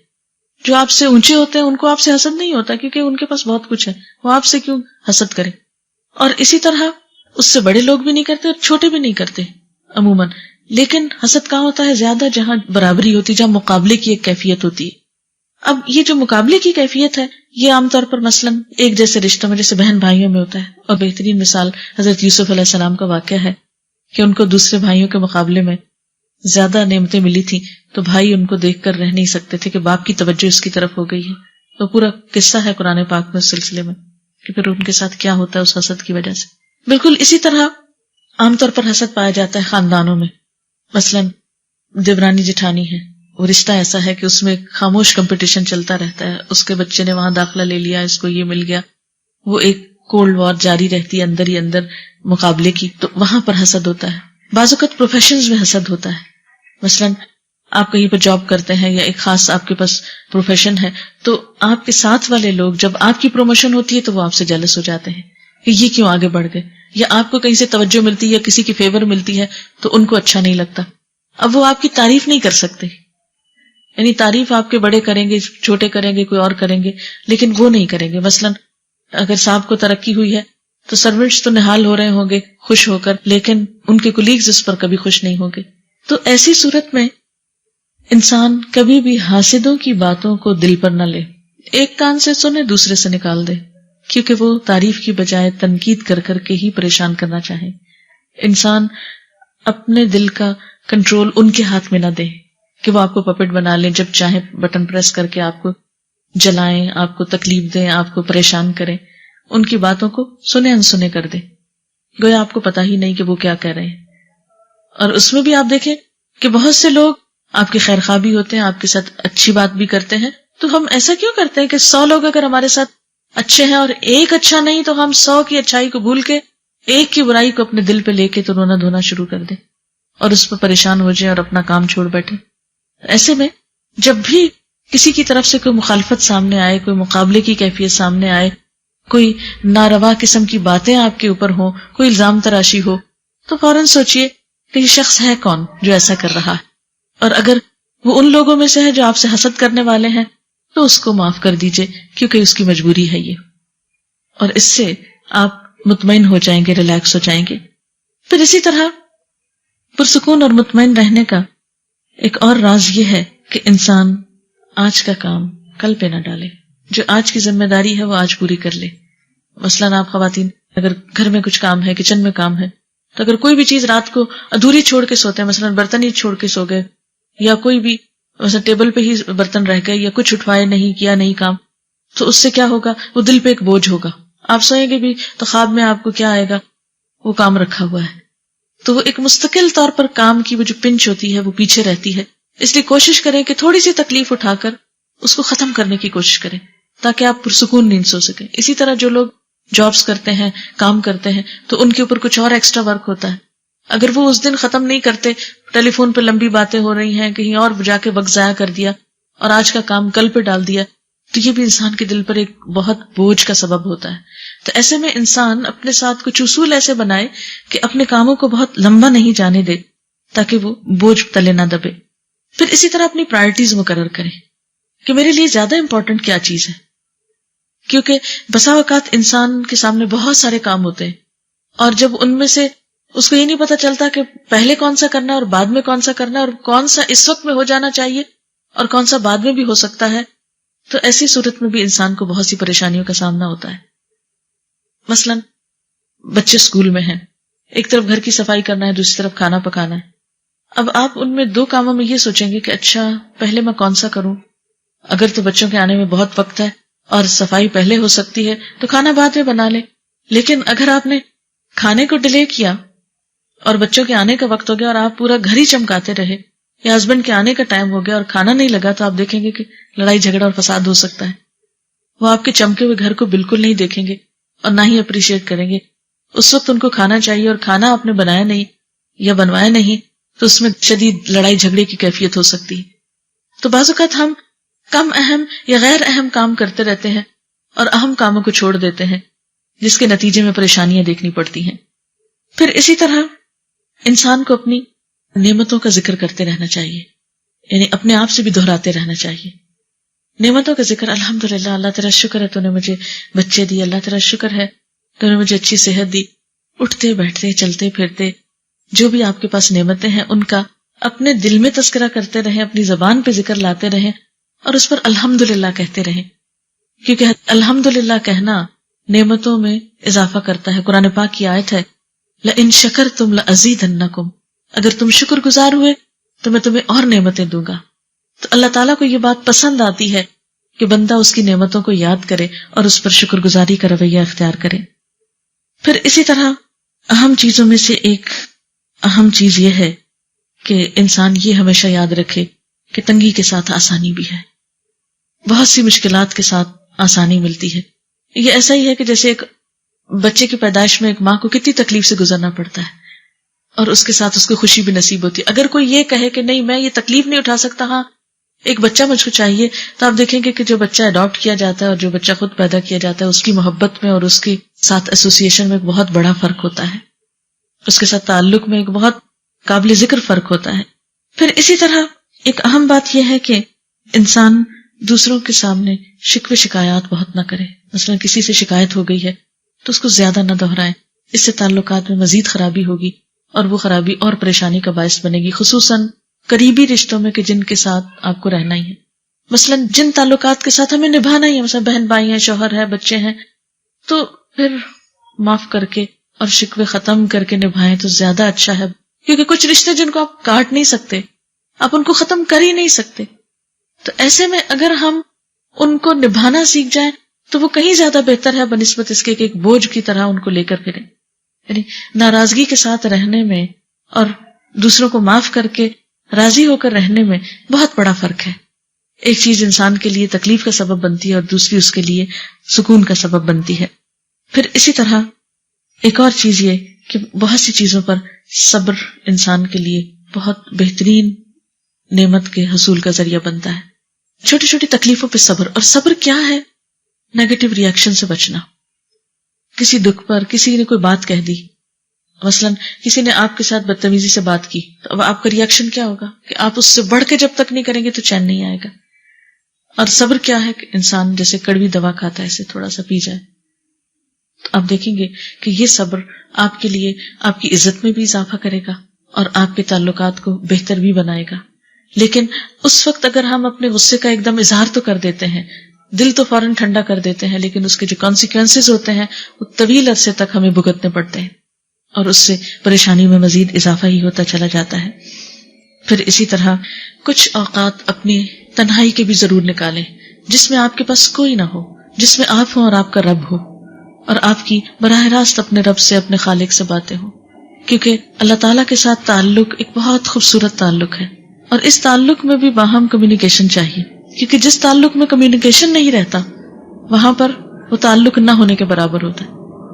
جو آپ سے اونچے ہوتے ہیں. ان کو آپ سے حسد نہیں ہوتا کیونکہ ان کے پاس بہت کچھ ہے، وہ آپ سے کیوں حسد کریں. اور اسی طرح اس سے بڑے لوگ بھی نہیں کرتے اور چھوٹے بھی نہیں کرتے عموماً. لیکن حسد کہاں ہوتا ہے؟ زیادہ جہاں برابری ہوتی، جہاں مقابلے کی ایک کیفیت ہوتی ہے. اب یہ جو مقابلے کی کیفیت ہے یہ عام طور پر مثلاً ایک جیسے رشتوں میں جیسے بہن بھائیوں میں ہوتا ہے. اور بہترین مثال حضرت یوسف علیہ السلام کا واقعہ ہے کہ ان کو دوسرے بھائیوں کے مقابلے میں زیادہ نعمتیں ملی تھیں تو بھائی ان کو دیکھ کر رہ نہیں سکتے تھے کہ باپ کی توجہ اس کی طرف ہو گئی ہے. تو پورا قصہ ہے قرآن پاک میں اس سلسلے میں کہ پھر ان کے ساتھ کیا ہوتا ہے اس حسد کی وجہ سے. بالکل اسی طرح عام طور پر حسد پایا جاتا ہے خاندانوں میں. مثلاً دیورانی جٹھانی ہے، وہ رشتہ ایسا ہے کہ اس میں خاموش کمپٹیشن چلتا رہتا ہے. اس کے بچے نے وہاں داخلہ لے لیا، اس کو یہ مل گیا، وہ ایک کولڈ وار جاری رہتی ہے اندر ہی اندر مقابلے کی. تو وہاں پر حسد ہوتا ہے. بعض اوقات پروفیشنز میں حسد ہوتا ہے. مثلاً آپ کہیں پر جاب کرتے ہیں یا ایک خاص آپ کے پاس پروفیشن ہے تو آپ کے ساتھ والے لوگ جب آپ کی پروموشن ہوتی ہے تو وہ آپ سے جیلس ہو جاتے ہیں کہ یہ کیوں آگے بڑھ گئے. یا آپ کو کہیں سے توجہ ملتی ہے یا کسی کی فیور ملتی ہے تو ان کو اچھا نہیں لگتا. اب وہ آپ کی تعریف نہیں کر سکتے، یعنی تعریف آپ کے بڑے کریں گے، چھوٹے کریں گے، کوئی اور کریں گے، لیکن وہ نہیں کریں گے. مثلاً اگر صاحب کو ترقی ہوئی ہے تو سروینٹس تو نہال ہو رہے ہوں گے خوش ہو کر، لیکن ان کے کولیگز اس پر کبھی خوش نہیں ہوں گے. تو ایسی صورت میں انسان کبھی بھی حاسدوں کی باتوں کو دل پر نہ لے. ایک کان سے سنے دوسرے سے نکال دے، کیونکہ وہ تعریف کی بجائے تنقید کر کر کے ہی پریشان کرنا چاہے. انسان اپنے دل کا کنٹرول ان کے ہاتھ میں نہ دے کہ وہ آپ کو پپٹ بنا لیں، جب چاہے بٹن پریس کر کے آپ کو جلائیں، آپ کو تکلیف دیں، آپ کو پریشان کریں. ان کی باتوں کو سنے انسنے کر دے، گویا آپ کو پتا ہی نہیں کہ وہ کیا کہہ رہے ہیں. اور اس میں بھی آپ دیکھیں کہ بہت سے لوگ آپ کے خیر خواہ بھی ہوتے ہیں، آپ کے ساتھ اچھی بات بھی کرتے ہیں. تو ہم ایسا کیوں کرتے ہیں کہ 100 لوگ اگر ہمارے ساتھ اچھے ہیں اور ایک اچھا نہیں تو ہم 100 کی اچھائی کو بھول کے ایک کی برائی کو اپنے دل پہ لے کے تو رونا دھونا شروع کر دیں اور اس پہ پریشان ہو جائیں اور اپنا کام چھوڑ بیٹھے. ایسے میں جب بھی کسی کی طرف سے کوئی مخالفت سامنے آئے، کوئی مقابلے کی کیفیت سامنے آئے، کوئی ناروا قسم کی باتیں آپ کے اوپر ہوں، کوئی الزام تراشی ہو، تو فوراً سوچئے کہ یہ شخص ہے کون جو ایسا کر رہا ہے. اور اگر وہ ان لوگوں میں سے ہے جو آپ سے حسد کرنے والے ہیں تو اس کو معاف کر دیجئے، کیونکہ اس کی مجبوری ہے یہ، اور اس سے آپ مطمئن ہو جائیں گے، ریلیکس ہو جائیں گے۔ پھر اسی طرح پرسکون اور مطمئن رہنے کا ایک اور راز یہ ہے کہ انسان آج کا کام کل پہ نہ ڈالے، جو آج کی ذمہ داری ہے وہ آج پوری کر لے۔ مثلاً آپ خواتین اگر گھر میں کچھ کام ہے، کچن میں کام ہے، تو اگر کوئی بھی چیز رات کو ادھوری چھوڑ کے سوتے ہیں، مثلاً برتن ہی چھوڑ کے سو گئے، یا کوئی بھی مثلا ٹیبل پہ ہی برتن رہ گئے، یا کچھ اٹھوائے نہیں، کیا نہیں کام، تو اس سے کیا ہوگا، وہ دل پہ ایک بوجھ ہوگا۔ آپ سوئیں گے بھی تو خواب میں آپ کو کیا آئے گا، وہ کام رکھا ہوا ہے، تو وہ ایک مستقل طور پر کام کی وہ جو پنچ ہوتی ہے وہ پیچھے رہتی ہے۔ اس لیے کوشش کریں کہ تھوڑی سی تکلیف اٹھا کر اس کو ختم کرنے کی کوشش کریں تاکہ آپ پرسکون نیند سو سکیں۔ اسی طرح جو لوگ جابز کرتے ہیں، کام کرتے ہیں، تو ان کے اوپر کچھ اور ایکسٹرا ورک ہوتا ہے، اگر وہ اس دن ختم نہیں کرتے، ٹیلی فون پہ لمبی باتیں ہو رہی ہیں، کہیں اور جا کے وقت ضائع کر دیا اور آج کا کام کل پہ ڈال دیا، تو یہ بھی انسان کے دل پر ایک بہت بوجھ کا سبب ہوتا ہے۔ تو ایسے میں انسان اپنے ساتھ کچھ اصول ایسے بنائے کہ اپنے کاموں کو بہت لمبا نہیں جانے دے تاکہ وہ بوجھ تلے نہ دبے۔ پھر اسی طرح اپنی پرائرٹیز مقرر کریں کہ میرے لیے زیادہ امپورٹنٹ کیا چیز ہے، کیونکہ بسا اوقات انسان کے سامنے بہت سارے کام ہوتے ہیں، اور جب ان میں سے اس کو یہ نہیں پتا چلتا کہ پہلے کون سا کرنا ہے اور بعد میں کون سا کرنا ہے، اور کون سا اس وقت میں ہو جانا چاہیے اور کون سا بعد میں بھی ہو سکتا ہے، تو ایسی صورت میں بھی انسان کو بہت سی پریشانیوں کا سامنا ہوتا ہے۔ مثلاً بچے اسکول میں ہیں، ایک طرف گھر کی صفائی کرنا ہے، دوسری طرف کھانا پکانا ہے۔ اب آپ ان میں دو کاموں میں یہ سوچیں گے کہ اچھا پہلے میں کون سا کروں، اگر تو بچوں کے آنے میں بہت وقت ہے اور صفائی پہلے ہو سکتی ہے تو کھانا بعد میں بنا لیں، لیکن اگر آپ نے کھانے کو ڈیلے کیا اور بچوں کے آنے کا وقت ہو گیا اور آپ پورا گھر ہی چمکاتے رہے، یا ہسبینڈ کے آنے کا ٹائم ہو گیا اور کھانا نہیں لگا، تو آپ دیکھیں گے کہ لڑائی جھگڑا اور فساد ہو سکتا ہے۔ وہ آپ کے چمکے ہوئے گھر کو بالکل نہیں دیکھیں گے اور نہ ہی اپریشیٹ کریں گے۔ اس وقت ان کو کھانا چاہیے اور کھانا آپ نے بنایا نہیں یا بنوایا نہیں، تو اس میں شدید لڑائی جھگڑے کی کیفیت ہو سکتی ہے۔ تو بعض اوقات ہم کم اہم یا غیر اہم کام کرتے رہتے ہیں اور اہم کاموں کو چھوڑ دیتے ہیں، جس کے نتیجے میں پریشانیاں دیکھنی پڑتی ہیں۔ پھر اسی طرح انسان کو اپنی نعمتوں کا ذکر کرتے رہنا چاہیے، یعنی اپنے آپ سے بھی دہراتے رہنا چاہیے۔ نعمتوں کا ذکر، الحمدللہ، اللہ تیرا شکر ہے تو نے مجھے بچے دی، اللہ تیرا شکر ہے تو نے مجھے اچھی صحت دی۔ اٹھتے بیٹھتے چلتے پھرتے جو بھی آپ کے پاس نعمتیں ہیں ان کا اپنے دل میں تذکرہ کرتے رہیں، اپنی زبان پہ ذکر لاتے رہیں اور اس پر الحمدللہ کہتے رہیں، کیونکہ الحمدللہ کہنا نعمتوں میں اضافہ کرتا ہے۔ قرآن پاک کی آیت ہے، لَإِن شَكَرْتُمْ لَأَزِيدَنَّكُمْ، اگر تم شکر گزار ہوئے تو میں تمہیں اور نعمتیں دوں گا۔ تو اللہ تعالیٰ کو یہ بات پسند آتی ہے کہ بندہ اس کی نعمتوں کو یاد کرے اور اس پر شکر گزاری کا رویہ اختیار کرے۔ پھر اسی طرح اہم چیزوں میں سے ایک اہم چیز یہ ہے کہ انسان یہ ہمیشہ یاد رکھے کہ تنگی کے ساتھ آسانی بھی ہے، بہت سی مشکلات کے ساتھ آسانی ملتی ہے۔ یہ ایسا ہی ہے کہ جیسے ایک بچے کی پیدائش میں ایک ماں کو کتنی تکلیف سے گزرنا پڑتا ہے اور اس کے ساتھ اس کو خوشی بھی نصیب ہوتی ہے۔ اگر کوئی یہ کہے کہ نہیں میں یہ تکلیف نہیں اٹھا سکتا، ہاں ایک بچہ مجھ کو چاہیے، تو آپ دیکھیں گے کہ جو بچہ اڈاپٹ کیا جاتا ہے اور جو بچہ خود پیدا کیا جاتا ہے، اس کی محبت میں اور اس کے ساتھ ایسوسیشن میں ایک بہت بڑا فرق ہوتا ہے، اس کے ساتھ تعلق میں ایک بہت قابل ذکر فرق ہوتا ہے۔ پھر اسی طرح ایک اہم بات یہ ہے کہ انسان دوسروں کے سامنے شکوے شکایات بہت نہ کرے۔ مثلا کسی سے شکایت ہو گئی ہے تو اس کو زیادہ نہ دہرائیں، اس سے تعلقات میں مزید خرابی ہوگی اور وہ خرابی اور پریشانی کا باعث بنے گی، خصوصاً قریبی رشتوں میں کہ جن کے ساتھ آپ کو رہنا ہی ہے۔ مثلا جن تعلقات کے ساتھ ہمیں نبھانا ہی ہے، مثلا بہن بھائی ہیں، شوہر ہے، بچے ہیں، تو پھر معاف کر کے اور شکوے ختم کر کے نبھائیں تو زیادہ اچھا ہے، کیونکہ کچھ رشتے جن کو آپ کاٹ نہیں سکتے، آپ ان کو ختم کر ہی نہیں سکتے، تو ایسے میں اگر ہم ان کو نبھانا سیکھ جائیں تو وہ کہیں زیادہ بہتر ہے بنسبت اس کے کہ ایک بوجھ کی طرح ان کو لے کر پھریں۔ یعنی ناراضگی کے ساتھ رہنے میں اور دوسروں کو معاف کر کے راضی ہو کر رہنے میں بہت بڑا فرق ہے۔ ایک چیز انسان کے لیے تکلیف کا سبب بنتی ہے اور دوسری اس کے لیے سکون کا سبب بنتی ہے۔ پھر اسی طرح ایک اور چیز یہ کہ بہت سی چیزوں پر صبر انسان کے لیے بہت بہترین نعمت کے حصول کا ذریعہ بنتا ہے۔ چھوٹی چھوٹی تکلیفوں پہ صبر، اور صبر کیا ہے؟ نیگیٹو ری ایکشن سے بچنا۔ کسی دکھ پر کسی نے کوئی بات کہہ دی مثلاً کسی نے آپ کے ساتھ بدتمیزی سے بات کی تو اب آپ کا ریئیکشن کیا ہوگا کہ آپ اس سے بڑھ کے جب تک نہیں کریں گے تو چین نہیں آئے گا. اور صبر کیا ہے کہ انسان جیسے کڑوی دوا کھاتا ہے اسے تھوڑا سا پی جائے. تو آپ دیکھیں گے کہ یہ صبر آپ کے لیے آپ کی عزت میں بھی اضافہ کرے گا اور آپ کے تعلقات کو بہتر بھی بنائے گا. لیکن اس وقت اگر ہم اپنے غصے کا ایک دم اظہار تو کر دیتے ہیں، دل تو فوراً ٹھنڈا کر دیتے ہیں، لیکن اس کے جو کانسیکوینسز ہوتے ہیں وہ طویل عرصے تک ہمیں بھگتنے پڑتے ہیں اور اس سے پریشانی میں مزید اضافہ ہی ہوتا چلا جاتا ہے. پھر اسی طرح کچھ اوقات اپنی تنہائی کے بھی ضرور نکالیں جس میں آپ کے پاس کوئی نہ ہو، جس میں آپ ہوں اور آپ کا رب ہو، اور آپ کی براہ راست اپنے رب سے، اپنے خالق سے باتیں ہوں. کیونکہ اللہ تعالیٰ کے ساتھ تعلق ایک بہت خوبصورت تعلق ہے، اور اس تعلق میں بھی باہم کمیونیکیشن چاہیے. کیونکہ جس تعلق میں کمیونیکیشن نہیں رہتا وہاں پر وہ تعلق نہ ہونے کے برابر ہوتا ہے.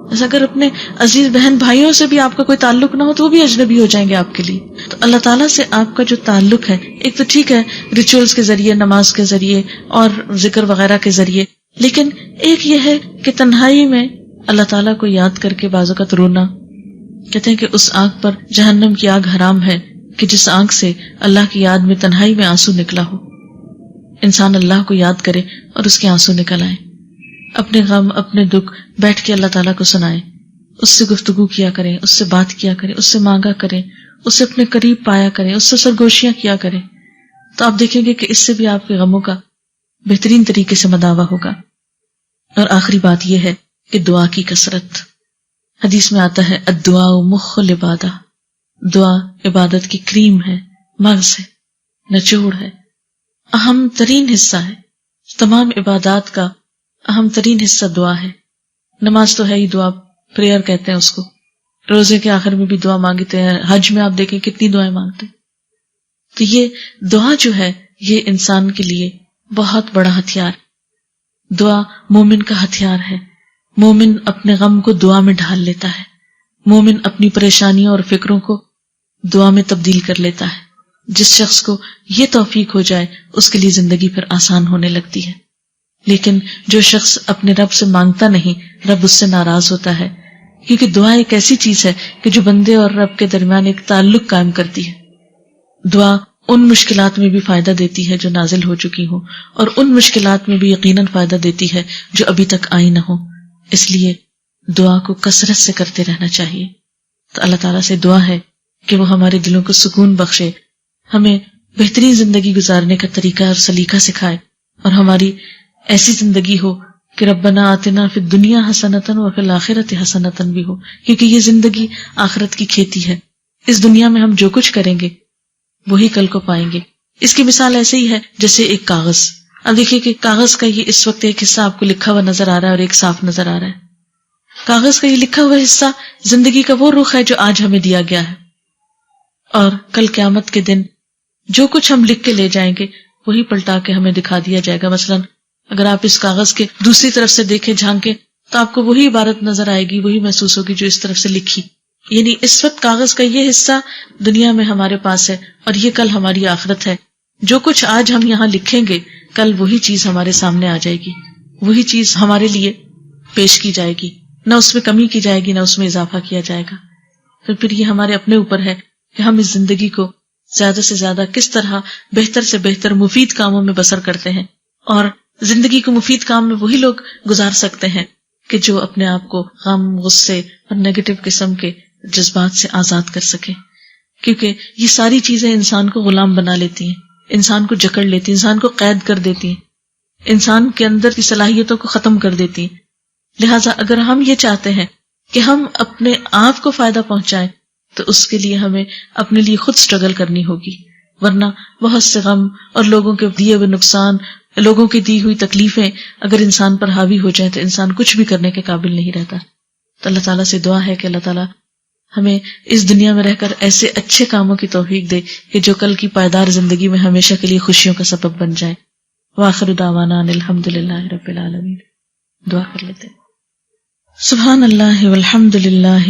جیسے اگر اپنے عزیز بہن بھائیوں سے بھی آپ کا کوئی تعلق نہ ہو تو وہ بھی اجنبی ہو جائیں گے آپ کے لیے. تو اللہ تعالیٰ سے آپ کا جو تعلق ہے، ایک تو ٹھیک ہے ریچولز کے ذریعے، نماز کے ذریعے اور ذکر وغیرہ کے ذریعے، لیکن ایک یہ ہے کہ تنہائی میں اللہ تعالیٰ کو یاد کر کے بعض اوقات رونا. کہتے ہیں کہ اس آنکھ پر جہنم کی آگ حرام ہے کہ جس آنکھ سے اللہ کی یاد میں تنہائی میں آنسو نکلا ہو. انسان اللہ کو یاد کرے اور اس کے آنسو نکل آئے. اپنے غم، اپنے دکھ بیٹھ کے اللہ تعالیٰ کو سنائے، اس سے گفتگو کیا کریں، اس سے بات کیا کریں، اس سے مانگا کریں، اس سے اپنے قریب پایا کریں، اس سے سرگوشیاں کیا کریں. تو آپ دیکھیں گے کہ اس سے بھی آپ کے غموں کا بہترین طریقے سے مداوع ہوگا. اور آخری بات یہ ہے کہ دعا کی کثرت. حدیث میں آتا ہے الدعاء مخ العبادہ، دعا عبادت کی کریم ہے، مغز ہے، نچوڑ ہے، اہم ترین حصہ ہے. تمام عبادات کا اہم ترین حصہ دعا ہے. نماز تو ہے ہی دعا، پریئر کہتے ہیں اس کو. روزے کے آخر میں بھی دعا مانگتے ہیں، حج میں آپ دیکھیں کتنی دعائیں مانگتے ہیں. تو یہ دعا جو ہے یہ انسان کے لیے بہت بڑا ہتھیار. دعا مومن کا ہتھیار ہے. مومن اپنے غم کو دعا میں ڈھال لیتا ہے. مومن اپنی پریشانیوں اور فکروں کو دعا میں تبدیل کر لیتا ہے. جس شخص کو یہ توفیق ہو جائے اس کے لیے زندگی پھر آسان ہونے لگتی ہے. لیکن جو شخص اپنے رب سے مانگتا نہیں، رب اس سے ناراض ہوتا ہے. کیونکہ دعا ایک ایسی چیز ہے کہ جو بندے اور رب کے درمیان ایک تعلق قائم کرتی ہے. دعا ان مشکلات میں بھی فائدہ دیتی ہے جو نازل ہو چکی ہوں، اور ان مشکلات میں بھی یقیناً فائدہ دیتی ہے جو ابھی تک آئی نہ ہو. اس لیے دعا کو کثرت سے کرتے رہنا چاہیے. تو اللہ تعالیٰ سے دعا ہے کہ وہ ہمارے دلوں کو سکون بخشے، ہمیں بہترین زندگی گزارنے کا طریقہ اور سلیقہ سکھائے، اور ہماری ایسی زندگی ہو کہ ربنا آتنا فی الدنیا حسنۃ وفی الآخرۃ حسنۃ بھی ہو. کیونکہ یہ زندگی آخرت کی کھیتی ہے. اس دنیا میں ہم جو کچھ کریں گے وہی کل کو پائیں گے. اس کی مثال ایسے ہی ہے جیسے ایک کاغذ. اب دیکھیے کہ کاغذ کا یہ اس وقت ایک حصہ آپ کو لکھا ہوا نظر آ رہا ہے اور ایک صاف نظر آ رہا ہے. کاغذ کا یہ لکھا ہوا حصہ زندگی کا وہ رخ ہے جو آج ہمیں دیا گیا ہے، اور کل قیامت کے دن جو کچھ ہم لکھ کے لے جائیں گے وہی پلٹا کے ہمیں دکھا دیا جائے گا. مثلا اگر آپ اس کاغذ کے دوسری طرف سے دیکھیں، جھانکیں، تو آپ کو وہی عبارت نظر آئے گی، وہی محسوس ہوگی جو اس طرف سے لکھی. یعنی اس وقت کاغذ کا یہ حصہ دنیا میں ہمارے پاس ہے اور یہ کل ہماری آخرت ہے. جو کچھ آج ہم یہاں لکھیں گے کل وہی چیز ہمارے سامنے آ جائے گی، وہی چیز ہمارے لیے پیش کی جائے گی. نہ اس میں کمی کی جائے گی نہ اس میں اضافہ کیا جائے گا. تو پھر یہ ہمارے اپنے اوپر ہے کہ ہم اس زندگی کو زیادہ سے زیادہ کس طرح بہتر سے بہتر مفید کاموں میں بسر کرتے ہیں. اور زندگی کو مفید کام میں وہی لوگ گزار سکتے ہیں کہ جو اپنے آپ کو غم، غصے اور نیگیٹو قسم کے جذبات سے آزاد کر سکیں. کیونکہ یہ ساری چیزیں انسان کو غلام بنا لیتی ہیں، انسان کو جکڑ لیتی ہیں، انسان کو قید کر دیتی ہیں، انسان کے اندر کی صلاحیتوں کو ختم کر دیتی ہیں. لہٰذا اگر ہم یہ چاہتے ہیں کہ ہم اپنے آپ کو فائدہ پہنچائیں تو اس کے لیے ہمیں اپنے لیے خود سٹرگل کرنی ہوگی. ورنہ بہت سے غم اور لوگوں کے دیے ہوئے نقصان، لوگوں کی دی ہوئی تکلیفیں اگر انسان پر حاوی ہو جائیں تو انسان کچھ بھی کرنے کے قابل نہیں رہتا. تو اللہ تعالیٰ سے دعا ہے کہ اللہ تعالیٰ ہمیں اس دنیا میں رہ کر ایسے اچھے کاموں کی توفیق دے کہ جو کل کی پائیدار زندگی میں ہمیشہ کے لیے خوشیوں کا سبب بن جائے. وآخر دعوانا ان الحمد للہ رب العالمین. دعا کر لیتے ہیں. سبحان اللہ والحمد للہ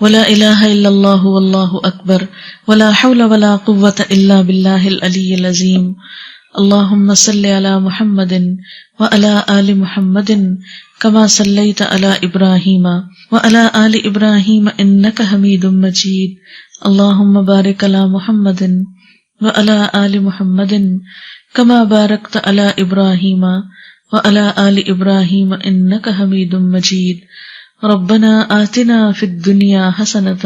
ولا الہ الا اللہ واللہ اکبر ولا حول ولا قوة الا باللہ العلی العظیم. اللهم صل على محمد وعلى آل محمد كما صليت على إبراهيم وعلى آل إبراهيم إنك حميد مجيد اللهم بارك على محمد وعلى آل محمد كما باركت على إبراهيم وعلى آل إبراهيم إنك حميد مجيد ربنا آتنا في الدنيا حسنة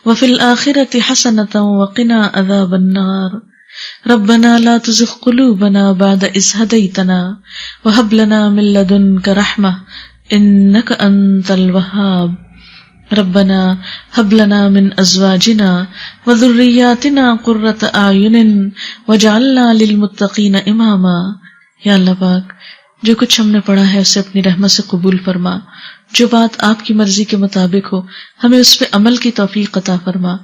وفي الآخرة حسنة وقنا عذاب النار ربنا لا تزغ قلوبنا بعد إذ هديتنا وهب لنا من لدنك رحمة إنك أنت الوهاب ربنا هب لنا من أزواجنا وذرياتنا قرة أعين واجعلنا للمتقين إماما. یا اللہ پاک جو کچھ ہم نے پڑھا ہے اسے اپنی رحمت سے قبول فرما، جو بات آپ کی مرضی کے مطابق ہو ہمیں اس پہ عمل کی توفیق عطا فرما.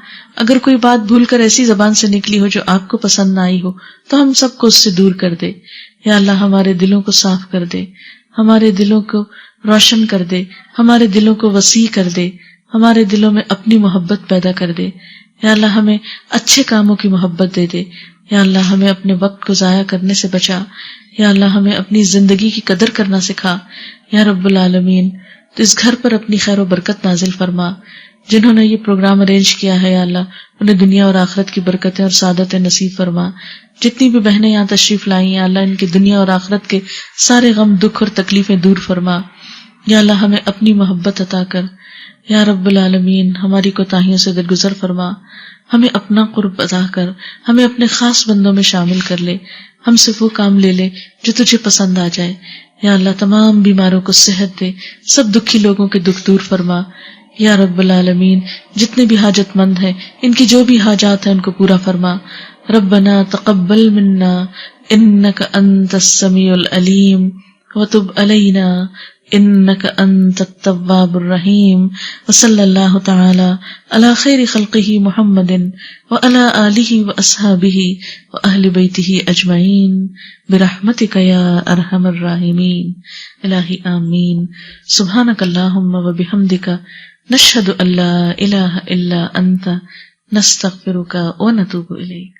اگر کوئی بات بھول کر ایسی زبان سے نکلی ہو جو آپ کو پسند نہ آئی ہو تو ہم سب کو اس سے دور کر دے. یا اللہ ہمارے دلوں کو صاف کر دے، ہمارے دلوں کو روشن کر دے، ہمارے دلوں کو وسیع کر دے، ہمارے دلوں میں اپنی محبت پیدا کر دے. یا اللہ ہمیں اچھے کاموں کی محبت دے دے. یا اللہ ہمیں اپنے وقت کو ضائع کرنے سے بچا. یا اللہ ہمیں اپنی زندگی کی قدر کرنا سکھا. یا رب العالمین تو اس گھر پر اپنی خیر و برکت نازل فرما. جنہوں نے یہ پروگرام ارینج کیا ہے یا اللہ انہیں دنیا اور آخرت کی برکتیں اور سعادتیں نصیب فرما. جتنی بھی بہنیں یہاں تشریف لائیں یا اللہ ان کی دنیا اور آخرت کے سارے غم دکھ اور تکلیفیں دور فرما. یا اللہ ہمیں اپنی محبت عطا کر. یا رب العالمین ہماری کوتاہیوں سے درگزر فرما. ہمیں اپنا قرب عطا کر، ہمیں اپنے خاص بندوں میں شامل کر لے. ہم سے وہ کام لے لے جو تجھے پسند آ جائے. یا اللہ تمام بیماروں کو صحت دے، سب دکھی لوگوں کے دکھ دور فرما. یا رب العالمین جتنے بھی حاجت مند ہیں ان کی جو بھی حاجات ہیں ان کو پورا فرما. ربنا تقبل منا انک انت السمیع العلیم وتب علینا انک انت التواب الرحیم. وصلی اللہ تعالی علی خیر خلقہ محمد وعلی آلہ واصحابہ واہل بیتہ اجمعین برحمتک یا ارحم الراحمین. الہی آمین. سبحانک اللہم وبحمدک نشہد ان لا الہ الا انت نستغفرک ونتوب الیک.